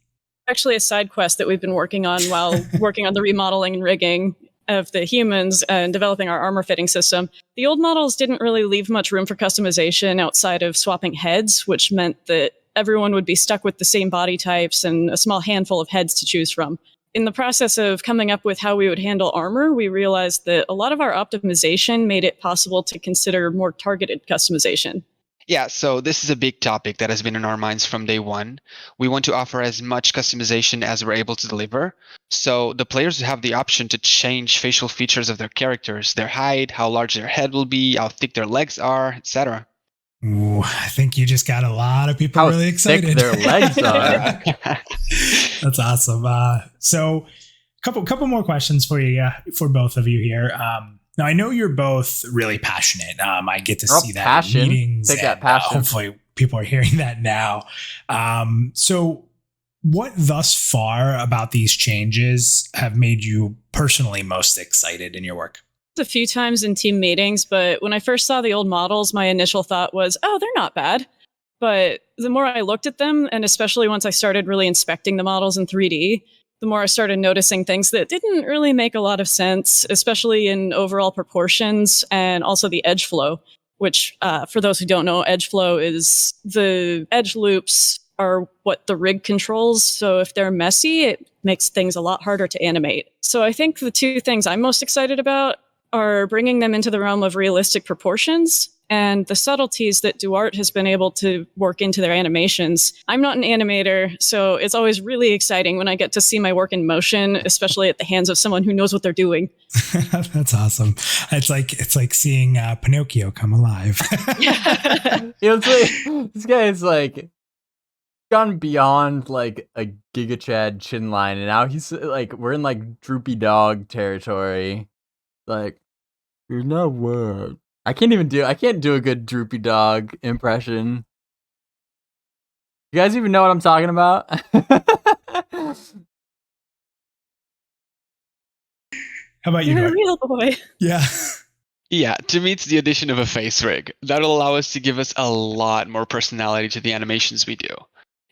Actually, a side quest that we've been working on while working on the remodeling and rigging of the humans and developing our armor fitting system. The old models didn't really leave much room for customization outside of swapping heads, which meant that everyone would be stuck with the same body types and a small handful of heads to choose from. In the process of coming up with how we would handle armor, we realized that a lot of our optimization made it possible to consider more targeted customization. Yeah, so this is a big topic that has been in our minds from day one. We want to offer as much customization as we're able to deliver. So the players have the option to change facial features of their characters, their height, how large their head will be, how thick their legs are, etc. Ooh, I think you just got a lot of people really excited. Thick their legs are. That's awesome. So couple more questions for you, for both of you here. Now, I know you're both really passionate. I get to see that in meetings. Take that passion. Hopefully people are hearing that now. So what thus far about these changes have made you personally most excited in your work? A few times in team meetings, but when I first saw the old models, my initial thought was, oh, they're not bad. But the more I looked at them, and especially once I started really inspecting the models in 3D, the more I started noticing things that didn't really make a lot of sense, especially in overall proportions and also the edge flow, which, for those who don't know, edge flow is the edge loops are what the rig controls. So if they're messy, it makes things a lot harder to animate. So I think the two things I'm most excited about are bringing them into the realm of realistic proportions and the subtleties that Duarte has been able to work into their animations. I'm not an animator, so it's always really exciting when I get to see my work in motion, especially at the hands of someone who knows what they're doing. That's awesome. It's like seeing Pinocchio come alive. It's like, this guy is like gone beyond like a Giga Chad chin line, and now he's like, we're in like droopy dog territory. Like, you're not what? I can't do a good droopy dog impression. You guys even know what I'm talking about? How about you? You're a real boy. Yeah. Yeah, to me, it's the addition of a face rig. That'll allow us to give us a lot more personality to the animations we do.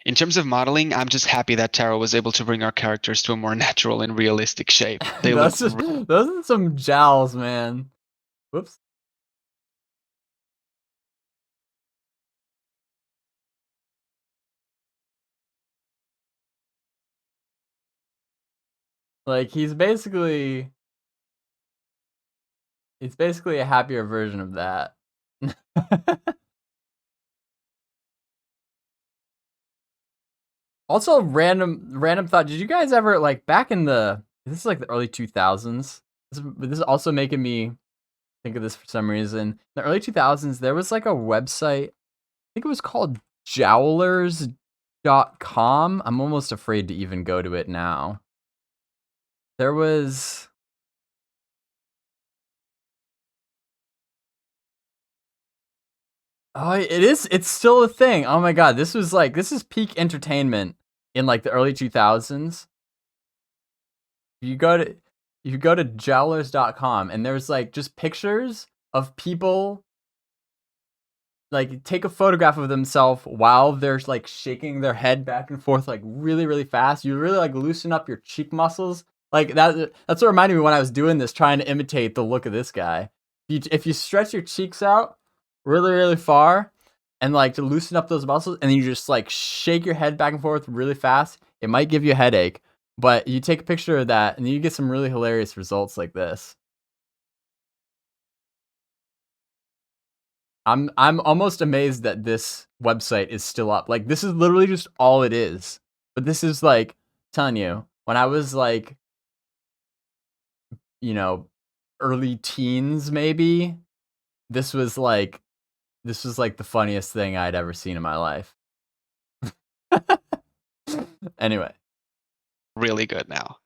In terms of modeling, I'm just happy that Taro was able to bring our characters to a more natural and realistic shape. Those are some jowls, man. Whoops. Like, he's basically a happier version of that. Also, random thought. Did you guys ever, like, back in this is like the early 2000s. This is also making me think of this for some reason. In the early 2000s, there was like a website, I think it was called jowlers.com. I'm almost afraid to even go to it now. There was... Oh, it's still a thing. Oh my god, this is peak entertainment in like the early 2000s. You go to jowlers.com and there's like just pictures of people, like, take a photograph of themselves while they're like shaking their head back and forth like really, really fast. You really like loosen up your cheek muscles. Like that's what reminded me when I was doing this, trying to imitate the look of this guy. If you stretch your cheeks out really, really far and like to loosen up those muscles, and then you just like shake your head back and forth really fast, it might give you a headache. But you take a picture of that and you get some really hilarious results like this. I'm almost amazed that this website is still up. Like, this is literally just all it is. But this is like, telling you, when I was like, you know, early teens maybe, this was like the funniest thing I'd ever seen in my life. Anyway. Really good now.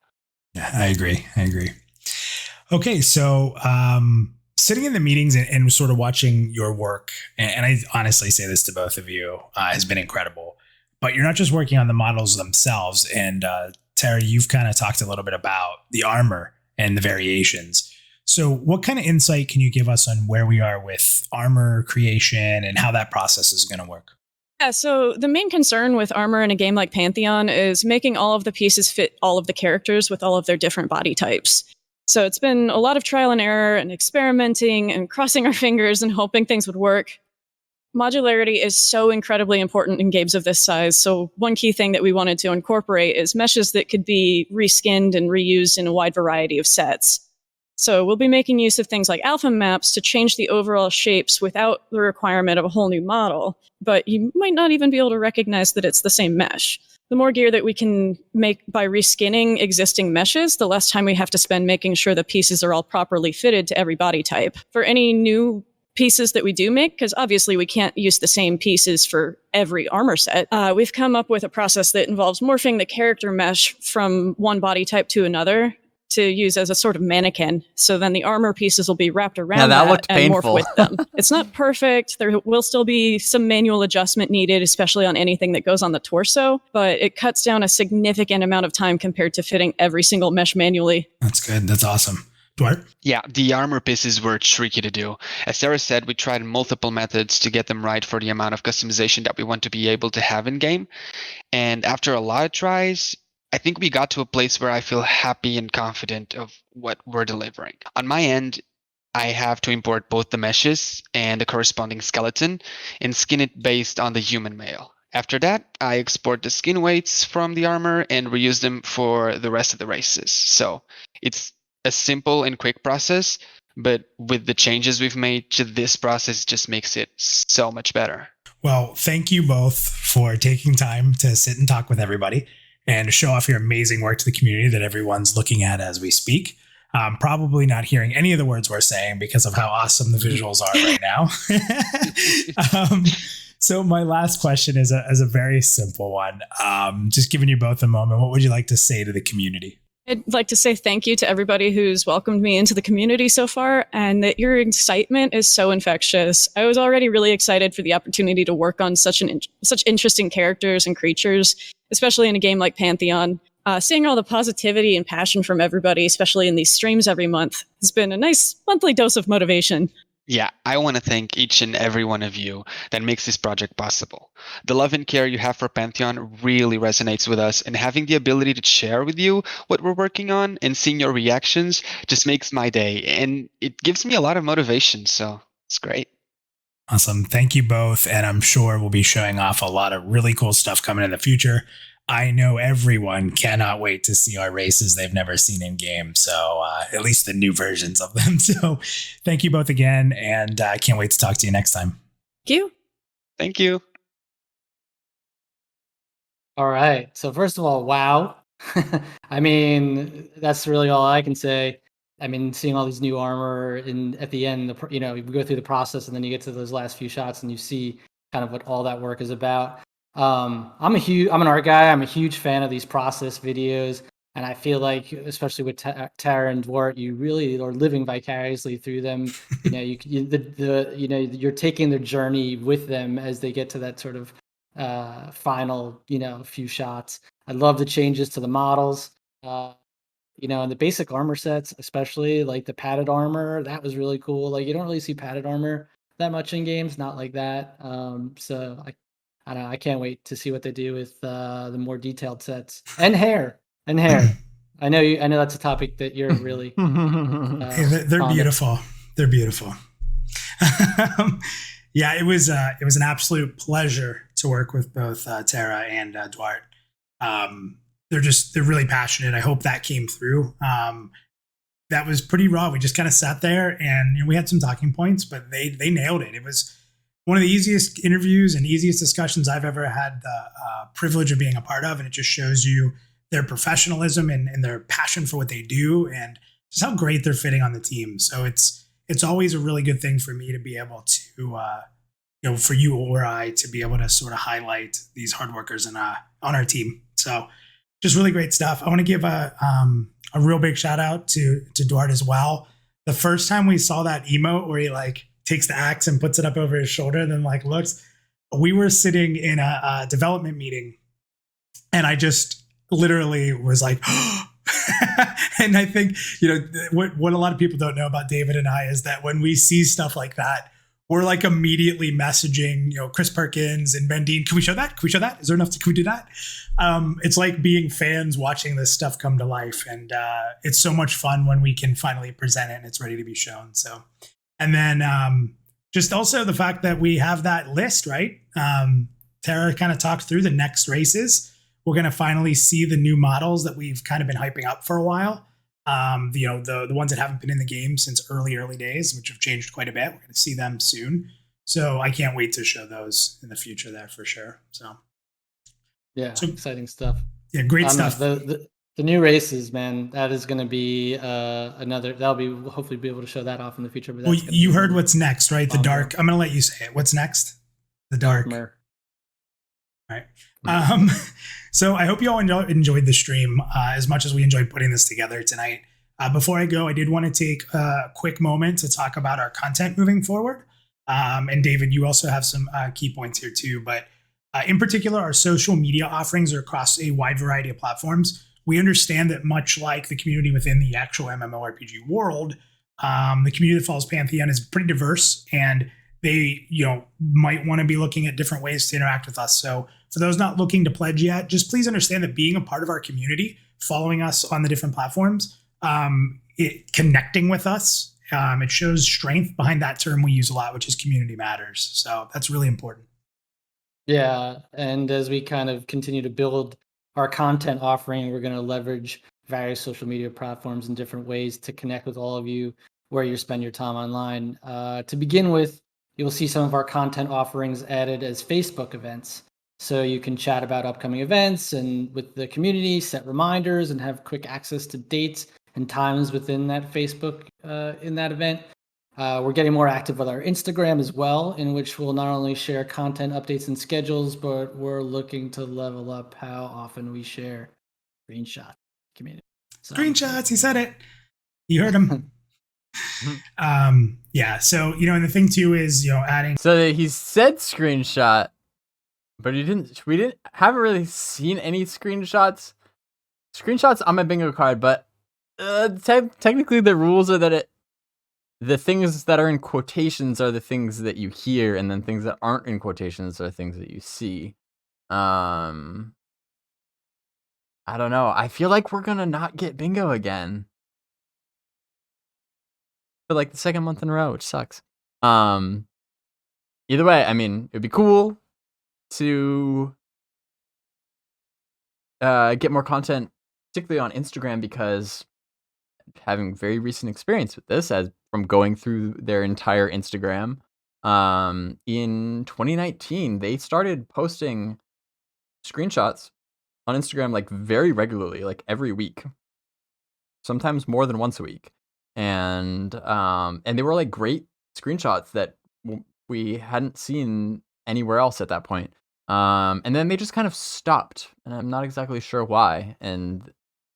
Yeah, I agree. Okay, so sitting in the meetings and sort of watching your work, and I honestly say this to both of you, has been incredible. But you're not just working on the models themselves. And Tara, you've kind of talked a little bit about the armor and the variations. So what kind of insight can you give us on where we are with armor creation and how that process is going to work? Yeah, so the main concern with armor in a game like Pantheon is making all of the pieces fit all of the characters with all of their different body types. So it's been a lot of trial and error and experimenting and crossing our fingers and hoping things would work. Modularity is so incredibly important in games of this size. So one key thing that we wanted to incorporate is meshes that could be reskinned and reused in a wide variety of sets. So we'll be making use of things like alpha maps to change the overall shapes without the requirement of a whole new model, but you might not even be able to recognize that it's the same mesh. The more gear that we can make by reskinning existing meshes, the less time we have to spend making sure the pieces are all properly fitted to every body type. For any new pieces that we do make, because obviously we can't use the same pieces for every armor set, we've come up with a process that involves morphing the character mesh from one body type to another to use as a sort of mannequin. So then the armor pieces will be wrapped around that and morph with them. It's not perfect. There will still be some manual adjustment needed, especially on anything that goes on the torso, but it cuts down a significant amount of time compared to fitting every single mesh manually. That's good. That's awesome. Dwight? Yeah, the armor pieces were tricky to do. As Sarah said, we tried multiple methods to get them right for the amount of customization that we want to be able to have in game. And after a lot of tries, I think we got to a place where I feel happy and confident of what we're delivering. On my end, I have to import both the meshes and the corresponding skeleton and skin it based on the human male. After that, I export the skin weights from the armor and reuse them for the rest of the races. So it's a simple and quick process, but with the changes we've made to this process, just makes it so much better. Well, thank you both for taking time to sit and talk with everybody and show off your amazing work to the community that everyone's looking at as we speak. Probably not hearing any of the words we're saying because of how awesome the visuals are right now. So my last question is a very simple one. Just giving you both a moment, what would you like to say to the community? I'd like to say thank you to everybody who's welcomed me into the community so far, and that your excitement is so infectious. I was already really excited for the opportunity to work on such interesting characters and creatures, especially in a game like Pantheon. Seeing all the positivity and passion from everybody, especially in these streams every month, has been a nice monthly dose of motivation. Yeah, I want to thank each and every one of you that makes this project possible. The love and care you have for Pantheon really resonates with us, and having the ability to share with you what we're working on and seeing your reactions just makes my day, and it gives me a lot of motivation, so it's great. Awesome. Thank you both, and I'm sure we'll be showing off a lot of really cool stuff coming in the future. I know everyone cannot wait to see our races they've never seen in game. So at least the new versions of them. So thank you both again. And I can't wait to talk to you next time. Thank you. Thank you. All right. So first of all, wow. I mean, that's really all I can say. I mean, seeing all these new armor and at the end, you go through the process and then you get to those last few shots and you see kind of what all that work is about. I'm an art guy. I'm a huge fan of these process videos, and I feel like, especially with Tara and Dwart, you really are living vicariously through them. You're taking their journey with them as they get to that sort of final, few shots. I love the changes to the models, and the basic armor sets, especially like the padded armor. That was really cool. Like you don't really see padded armor that much in games, not like that. So I don't know. I can't wait to see what they do with the more detailed sets and hair. I know that's a topic that you're really. They're beautiful. They're beautiful. Yeah, it was an absolute pleasure to work with both Tara and Dwart. They're really passionate. I hope that came through. That was pretty raw. We just kind of sat there and we had some talking points, but they nailed it. It was one of the easiest interviews and easiest discussions I've ever had the privilege of being a part of. And it just shows you their professionalism and their passion for what they do and just how great they're fitting on the team. So it's always a really good thing for me to be able to, for you or I to be able to sort of highlight these hard workers on our team. So just really great stuff. I want to give a real big shout out to Dwart as well. The first time we saw that emote where he takes the axe and puts it up over his shoulder and then looks, we were sitting in a development meeting and I just literally was like, And I think, what a lot of people don't know about David and I is that when we see stuff like that, we're like immediately messaging, Chris Perkins and Brendyn. Can we show that? Can we show that? Is there enough? Can we do that? It's like being fans watching this stuff come to life. And it's so much fun when we can finally present it and it's ready to be shown. So, and then just also the fact that we have that list, right? Tara kind of talked through the next races. We're going to finally see the new models that we've kind of been hyping up for a while. The ones that haven't been in the game since early days, which have changed quite a bit. We're going to see them soon. So I can't wait to show those in the future there for sure. So exciting stuff. Yeah, great stuff. The new races, man, that is going to be that'll be hopefully be able to show that off in the future. But well, you heard what's next, right? The dark. I'm going to let you say it. What's next? The dark. All right. So I hope you all enjoyed the stream as much as we enjoyed putting this together tonight. Before I go, I did want to take a quick moment to talk about our content moving forward. And David, you also have some key points here too. But in particular, our social media offerings are across a wide variety of platforms. We understand that much like the community within the actual MMORPG world, the community that follows Pantheon is pretty diverse, and they might want to be looking at different ways to interact with us. So for those not looking to pledge yet, just please understand that being a part of our community, following us on the different platforms, connecting with us, it shows strength behind that term we use a lot, which is community matters. So that's really important. Yeah, and as we kind of continue to build our content offering, we're going to leverage various social media platforms in different ways to connect with all of you where you spend your time online. To begin with, you'll see some of our content offerings added as Facebook events. So you can chat about upcoming events and with the community, set reminders, and have quick access to dates and times within that Facebook in that event. We're getting more active with our Instagram as well, in which we'll not only share content updates and schedules, but we're looking to level up how often we share screenshots. Community. Screenshots, he said it. You heard him. Yeah, so and the thing too is adding. So he said screenshot, but we haven't really seen any screenshots on my bingo card. But technically the rules are that the things that are in quotations are the things that you hear, and then things that aren't in quotations are things that you see. I don't know. I feel like we're gonna not get bingo again for like the second month in a row, which sucks. Either way, I mean, it'd be cool to get more content, particularly on Instagram, because having very recent experience with this, as from going through their entire Instagram, in 2019, they started posting screenshots on Instagram like very regularly, like every week, sometimes more than once a week. And they were like great screenshots that we hadn't seen anywhere else at that point. And then they just kind of stopped, and I'm not exactly sure why. And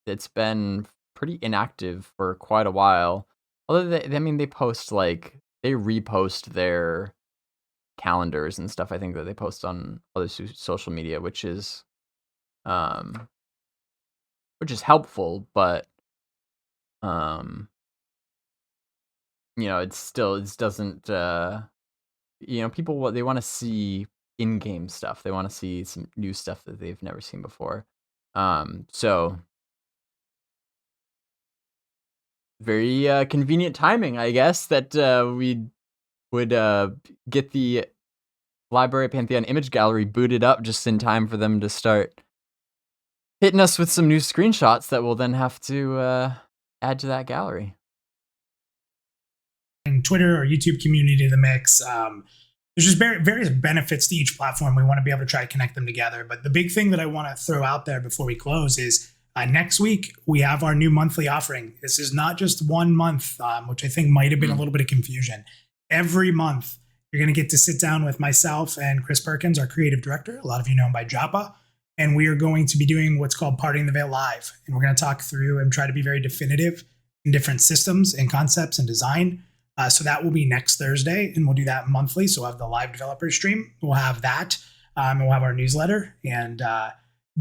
it's been pretty inactive for quite a while. Although they post they repost their calendars and stuff. I think that they post on other social media, which is helpful, but it doesn't people, they want to see in-game stuff. They want to see some new stuff that they've never seen before. So very convenient timing, I guess, that we would get the Library Pantheon image gallery booted up just in time for them to start hitting us with some new screenshots that we'll then have to add to that gallery. And Twitter or YouTube community to the mix. There's just various benefits to each platform. We want to be able to try to connect them together. But the big thing that I want to throw out there before we close is next week, we have our new monthly offering. This is not just 1 month, which I think might have been a little bit of confusion. Every month, you're going to get to sit down with myself and Chris Perkins, our creative director. A lot of you know him by Joppa. And we are going to be doing what's called Parting the Veil Live. And we're going to talk through and try to be very definitive in different systems and concepts and design. So that will be next Thursday, and we'll do that monthly. So we'll have the live developer stream. We'll have that, and we'll have our newsletter. And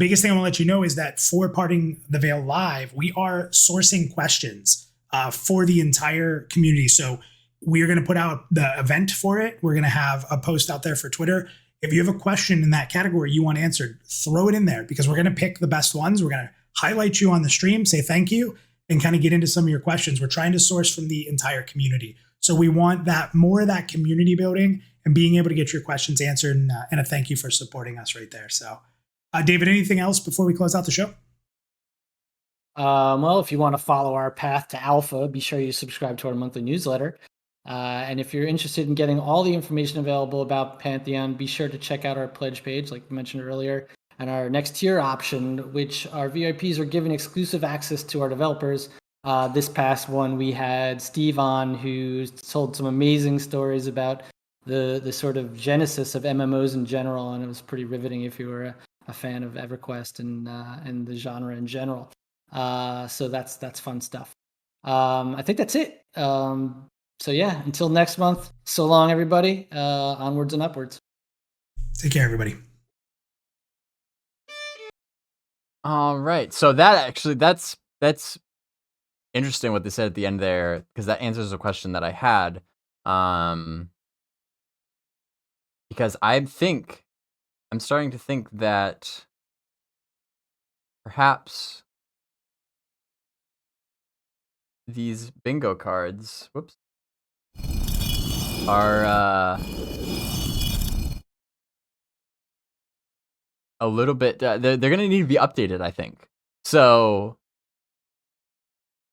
biggest thing I want to let you know is that for Parting the Veil Live, we are sourcing questions for the entire community. So we are going to put out the event for it. We're going to have a post out there for Twitter. If you have a question in that category you want answered, throw it in there because we're going to pick the best ones. We're going to highlight you on the stream, say thank you, and kind of get into some of your questions. We're trying to source from the entire community. So we want that more of that community building and being able to get your questions answered, and a thank you for supporting us right there. So David, anything else before we close out the show? Well, if you want to follow our path to alpha, be sure you subscribe to our monthly newsletter. And if you're interested in getting all the information available about Pantheon, be sure to check out our pledge page, like we mentioned earlier, and our next tier option, which our VIPs are given exclusive access to our developers. This past one, we had Steve on, who told some amazing stories about the sort of genesis of MMOs in general, and it was pretty riveting if you were a fan of EverQuest and the genre in general. So that's fun stuff. I think that's it. So yeah, until next month, so long, everybody. Onwards and upwards. Take care, everybody. All right. So that's interesting what they said at the end there, because that answers a question that I had. Because I'm starting to think that perhaps these bingo cards, are a little bit. They're going to need to be updated, I think. So,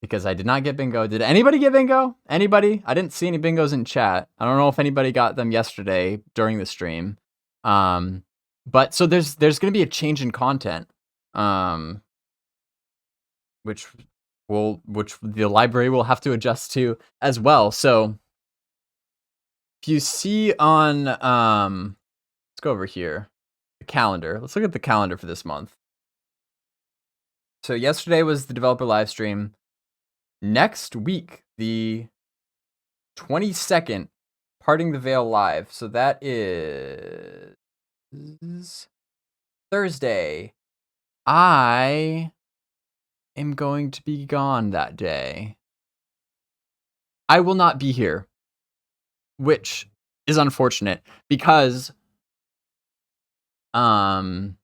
because I did not get bingo. Did anybody get bingo? Anybody? I didn't see any bingos in chat. I don't know if anybody got them yesterday during the stream. But so there's going to be a change in content, which the library will have to adjust to as well. So if you see on, let's go over here, the calendar. Let's look at the calendar for this month. So yesterday was the developer live stream. Next week, the 22nd, Parting the Veil Live. So that is Thursday. I am going to be gone that day. I will not be here, which is unfortunate because I'm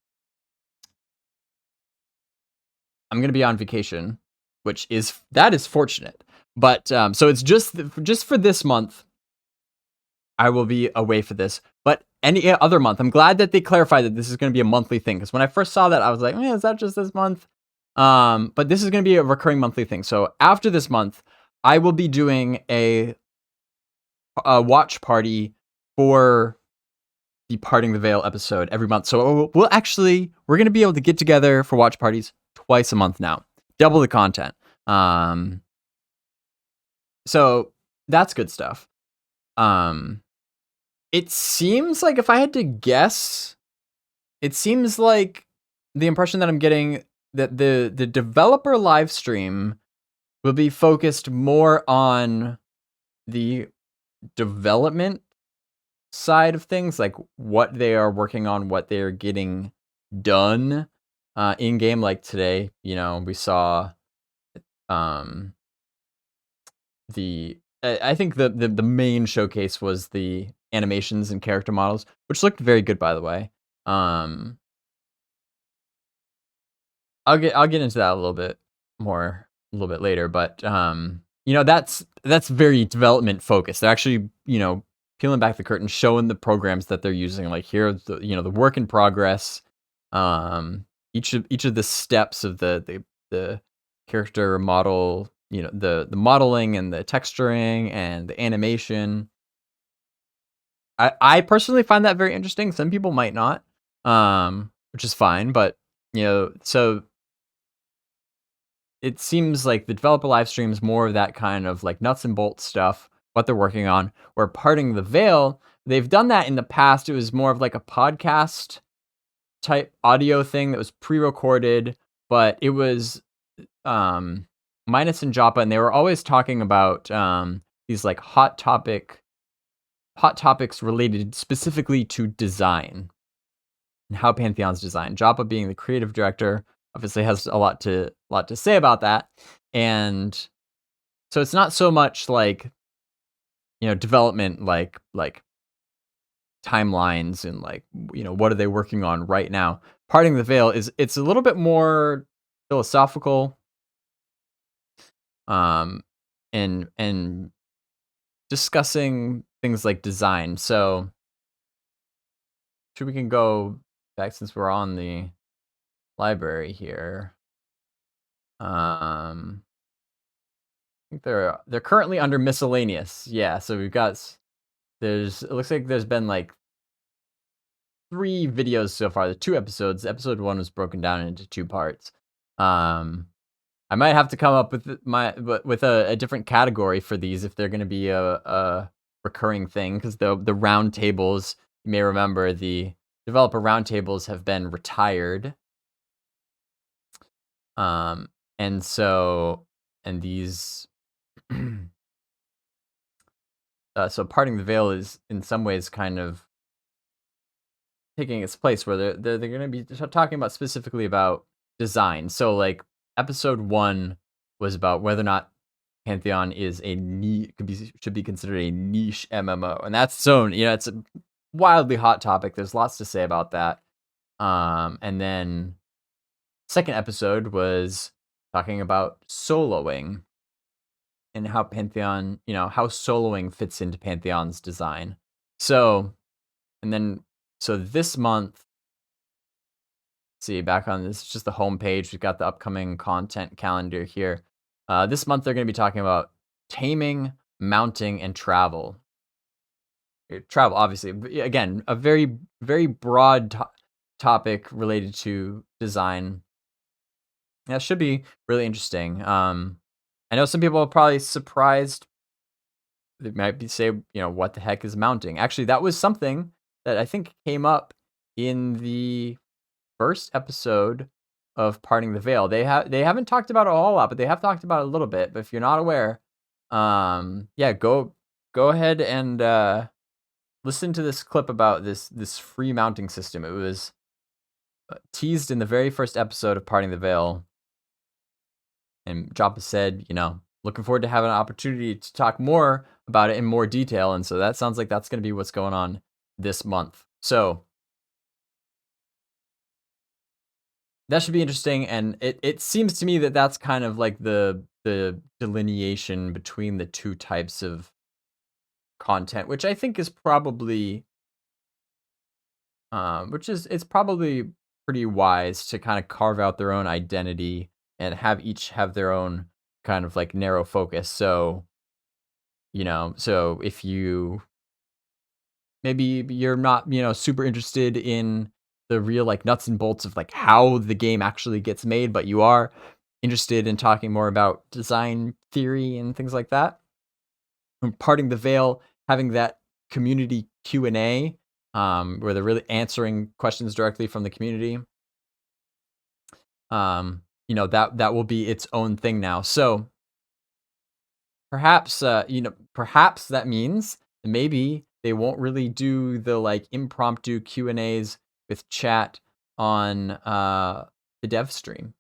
going to be on vacation, that is fortunate. But so it's just for this month, I will be away for this. But any other month, I'm glad that they clarified that this is going to be a monthly thing. Because when I first saw that, I was like, is that just this month? But this is going to be a recurring monthly thing. So after this month, I will be doing a watch party for the Parting the Veil episode every month. So we're going to be able to get together for watch parties twice a month now. Double the content. So that's good stuff. It seems like, if I had to guess, it seems like the impression that I'm getting that the developer live stream will be focused more on the development side of things, like what they are working on, what they are getting done in game. Like today, we saw I think the main showcase was the animations and character models, which looked very good, by the way. I'll get into that a little bit later, but that's very development focused. They're actually, peeling back the curtain, showing the programs that they're using. Like here, the work in progress, each of the steps of the character model, the modeling and the texturing and the animation. I personally find that very interesting. Some people might not, which is fine. But so it seems like the developer live stream is more of that kind of like nuts and bolts stuff, what they're working on. Where Parting the Veil, they've done that in the past. It was more of like a podcast type audio thing that was pre-recorded, but it was Minus and Joppa, and they were always talking about these like hot topics related specifically to design. and how Pantheon's designed. Joppa, being the creative director, obviously has a lot to say about that. And so it's not so much like, development, like timelines and like, what are they working on right now. Parting the Veil it's a little bit more philosophical, and discussing things like design. So we can go back, since we're on the library here. I think they're currently under miscellaneous. Yeah, so we've got it looks like there's been like 3 videos so far. The 2 episodes. Episode 1 was broken down into 2 parts. I might have to come up with a different category for these if they're going to be a recurring thing, because the round tables, you may remember, the developer round tables have been retired. And these so Parting the Veil is in some ways kind of taking its place, where they're going to be talking about specifically about design. So like episode 1 was about whether or not Pantheon is should be considered a niche MMO, and that's it's a wildly hot topic. There's lots to say about that. And then second episode was talking about soloing and how Pantheon, how soloing fits into Pantheon's design. So this month, see, back on this, just the homepage, we've got the upcoming content calendar here. This month they're going to be talking about taming, mounting, and travel. Travel, obviously, again, a very, very broad topic related to design. That should be really interesting. I know some people are probably surprised. They might say, what the heck is mounting? Actually, that was something that I think came up in the first episode of Parting the Veil. They haven't talked about it a whole lot, but they have talked about it a little bit. But if you're not aware, go ahead and listen to this clip about this free mounting system. It was teased in the very first episode of Parting the Veil, and Joppa said, looking forward to having an opportunity to talk more about it in more detail. And so that sounds like that's going to be what's going on this month. So that should be interesting. And it seems to me that that's kind of like the delineation between the 2 types of content, which I think is probably, it's probably pretty wise to kind of carve out their own identity and each have their own kind of like narrow focus. So, so if maybe you're not, super interested in the real like nuts and bolts of like how the game actually gets made, but you are interested in talking more about design theory and things like that, and Parting the Veil having that community Q&A, where they're really answering questions directly from the community, that will be its own thing now. So perhaps perhaps that means maybe they won't really do the like impromptu Q&As with chat on the dev stream.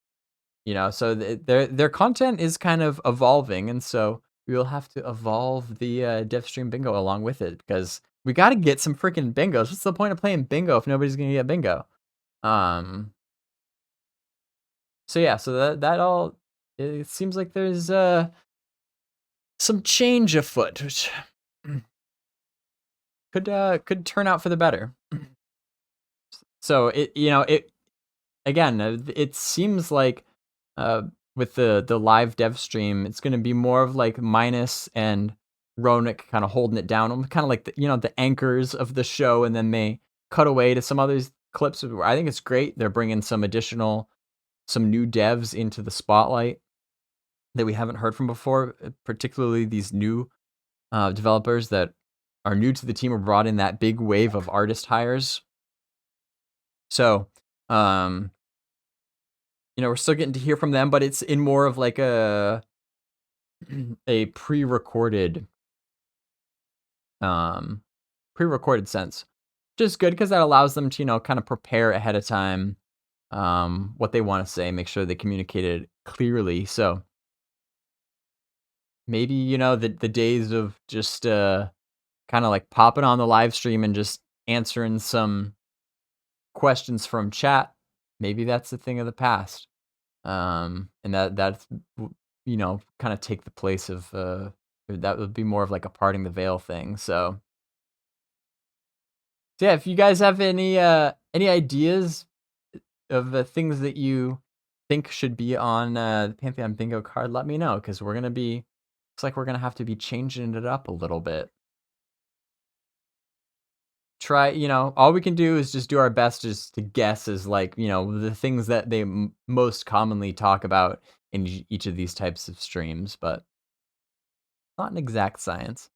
So their content is kind of evolving, and so we will have to evolve the dev stream bingo along with it, because we got to get some freaking bingos. What's the point of playing bingo if nobody's gonna get bingo? So yeah, so that all, it seems like there's some change afoot, which could turn out for the better. So it seems like with the live dev stream, it's going to be more of like Minus and Ronak kind of holding it down, kind of like the anchors of the show, and then they cut away to some other clips. I think it's great. They're bringing some new devs into the spotlight that we haven't heard from before, particularly these new developers that are new to the team or brought in that big wave of artist hires. So, we're still getting to hear from them, but it's in more of like a pre-recorded sense. just good because that allows them to, kind of prepare ahead of time what they want to say, make sure they communicate it clearly. So maybe, the days of just kind of like popping on the live stream and just answering some questions from chat, maybe that's a thing of the past. And that's kind of take the place of that would be more of like a parting the veil thing. So yeah, if you guys have any ideas of the things that you think should be on the Pantheon bingo card, let me know, because looks like we're gonna have to be changing it up a little bit. Try, all we can do is just do our best just to guess as like, the things that they most commonly talk about in each of these types of streams, but not an exact science.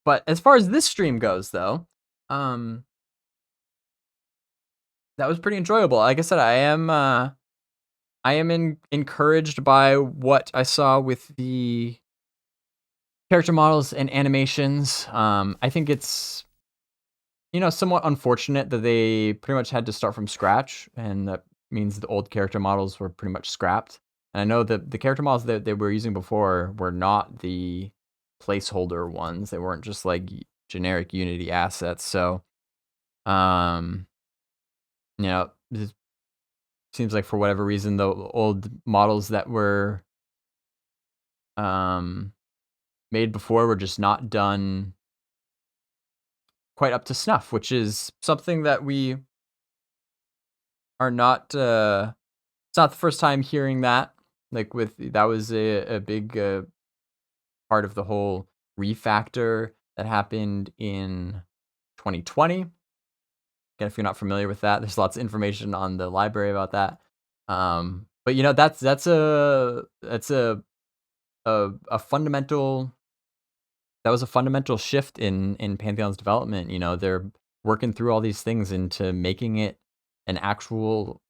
But as far as this stream goes, though, that was pretty enjoyable. Like I said, I am encouraged by what I saw with the character models and animations. I think it's somewhat unfortunate that they pretty much had to start from scratch, and that means the old character models were pretty much scrapped. And I know that the character models that they were using before were not the placeholder ones. They weren't just like generic Unity assets. So, it seems like for whatever reason, the old models that were made before were just not done quite up to snuff, which is something that we are not. It's not the first time hearing that. Like that was a big part of the whole refactor that happened in 2020. Again, if you're not familiar with that, there's lots of information on the library about that. But that's a fundamental. That was a fundamental shift in Pantheon's development. They're working through all these things into making it an actual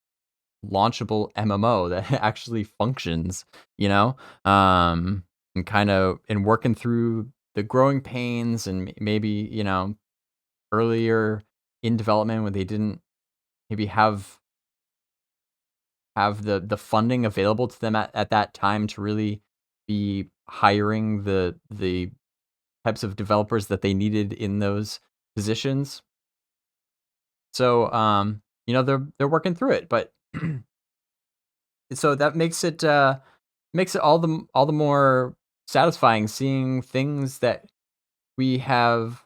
launchable MMO that actually functions, and kind of working through the growing pains and maybe, earlier in development when they didn't maybe have the funding available to them at that time to really be hiring the types of developers that they needed in those positions. So, they're working through it, but so that makes it all the more satisfying seeing things that we have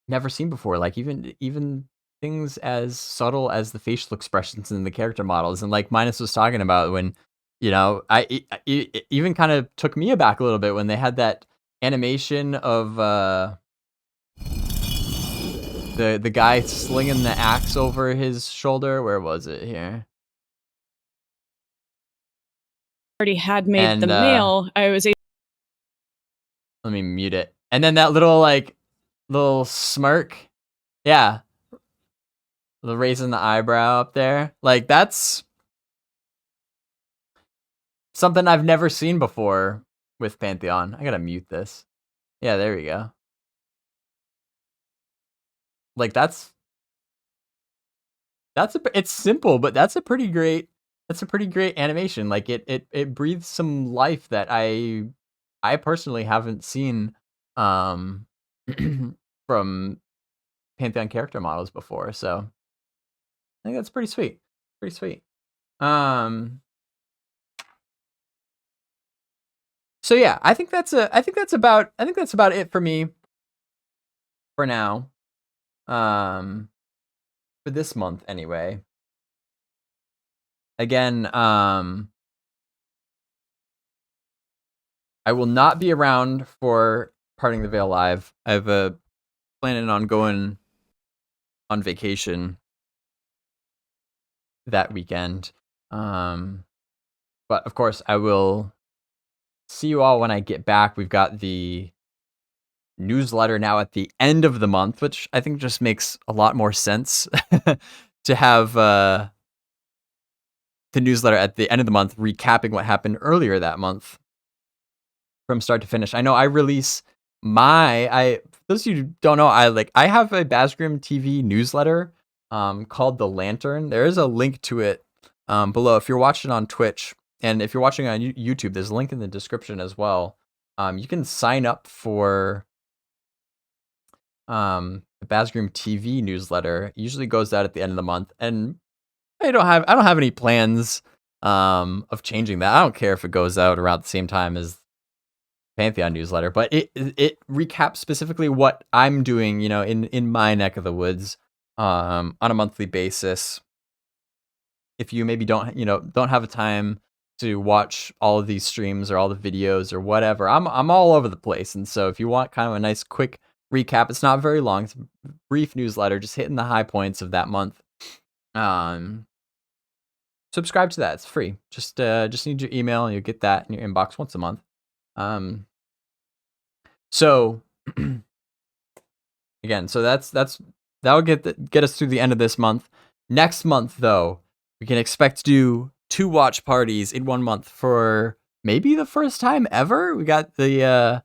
never seen before, like even things as subtle as the facial expressions in the character models. And like Minus was talking about, when it even kind of took me aback a little bit when they had that animation of the guy slinging the axe over his shoulder. Where was it here? Already had made the mail. I was able. Let me mute it. And then that little smirk. Yeah. The raising the eyebrow up there. Like, that's something I've never seen before with Pantheon. I gotta mute this. Yeah, there we go. Like, it's simple, but that's a pretty great animation. Like, it breathes some life that I personally haven't seen from Pantheon character models before. So I think that's pretty sweet. Pretty sweet. So yeah, I think that's about it for me for now. For this month anyway. Again, I will not be around for Parting the Veil Live. I've planning on going on vacation that weekend. But of course, I will see you all when I get back. We've got the newsletter now at the end of the month, which I think just makes a lot more sense to have the newsletter at the end of the month recapping what happened earlier that month from start to finish. I know I release those of you who don't know, I have a BazgrimTV newsletter called The Lantern. There is a link to it below if you're watching on Twitch, and if you're watching on YouTube, there's a link in the description as well. You can sign up for the BazgrimTV newsletter. It usually goes out at the end of the month, and I don't have any plans of changing that. I don't care if it goes out around the same time as Pantheon newsletter, but it recaps specifically what I'm doing, in my neck of the woods, on a monthly basis. If you maybe don't have a time to watch all of these streams or all the videos or whatever, I'm all over the place. And so if you want kind of a nice quick recap, it's not very long. It's a brief newsletter, just hitting the high points of that month. Subscribe to that. It's free. Just need your email and you'll get that in your inbox once a month. So again, so that'll get us through the end of this month. Next month, though, we can expect to do 2 watch parties in 1 month for maybe the first time ever. We got the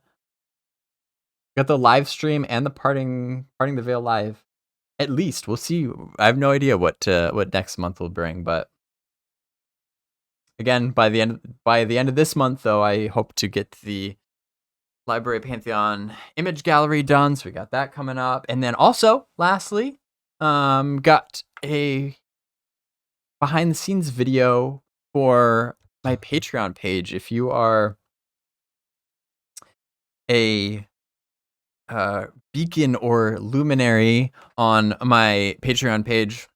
live stream and the parting the veil live. At least we'll see. I have no idea what next month will bring, but again, by the end of this month, though, I hope to get the Library Pantheon image gallery done, so we got that coming up. And then also, lastly, got a behind the scenes video for my Patreon page. If you are a beacon or luminary on my Patreon page,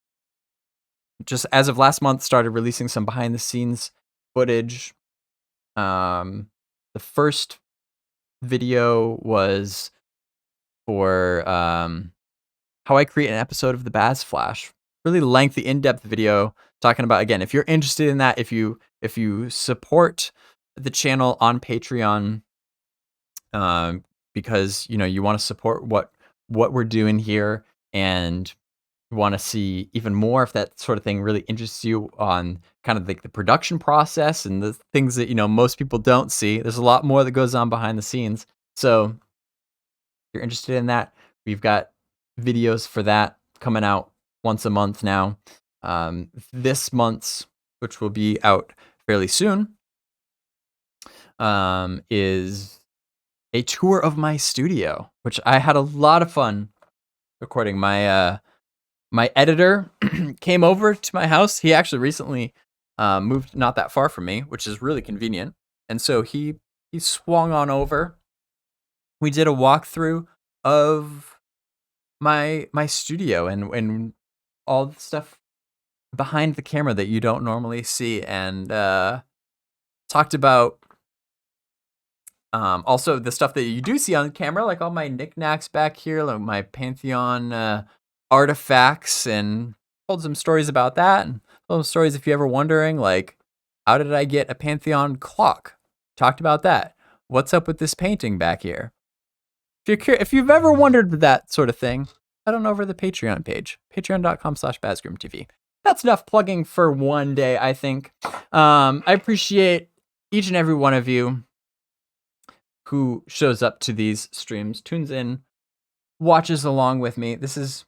just as of last month, started releasing some behind the scenes footage. The first video was for how I create an episode of the Baz Flash. Really lengthy, in-depth video talking about, again, if you're interested in that, if you support the channel on Patreon, because you want to support what we're doing here and want to see even more, if that sort of thing really interests you on kind of like the production process and the things that most people don't see. There's a lot more that goes on behind the scenes. So if you're interested in that, we've got videos for that coming out once a month now. This month's, which will be out fairly soon, is a tour of my studio, which I had a lot of fun recording. My editor came over to my house. He actually recently moved not that far from me, which is really convenient. And so he swung on over. We did a walkthrough of my studio and all the stuff behind the camera that you don't normally see, and talked about also the stuff that you do see on camera, like all my knickknacks back here, like my Pantheon artifacts, and told some stories about that, and told some stories if you're ever wondering, like, how did I get a Pantheon clock? Talked about that. What's up with this painting back here? If you've ever wondered that sort of thing, head on over to the Patreon page, patreon.com/BazgrimTV. That's enough plugging for one day, I think. I appreciate each and every one of you who shows up to these streams, tunes in, watches along with me. This has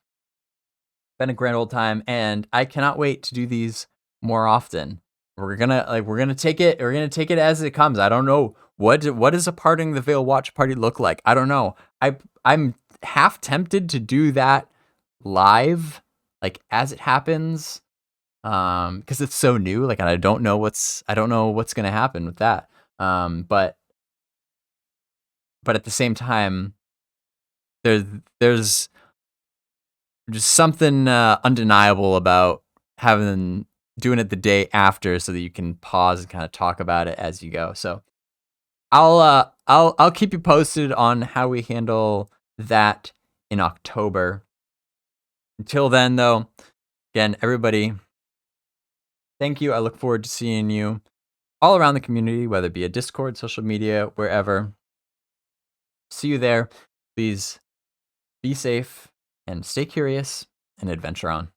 been a grand old time, and I cannot wait to do these more often. We're gonna take it as it comes. I don't know what does a parting the veil watch party look like. I don't know. I'm half tempted to do that live, like as it happens, because it's so new. Like, and I don't know what's gonna happen with that. But at the same time, there's just something undeniable about doing it the day after, so that you can pause and kind of talk about it as you go. So I'll keep you posted on how we handle that in October. Until then, though, again, everybody, thank you. I look forward to seeing you all around the community, whether it be a Discord, social media, wherever. See you there. Please be safe and stay curious and adventure on.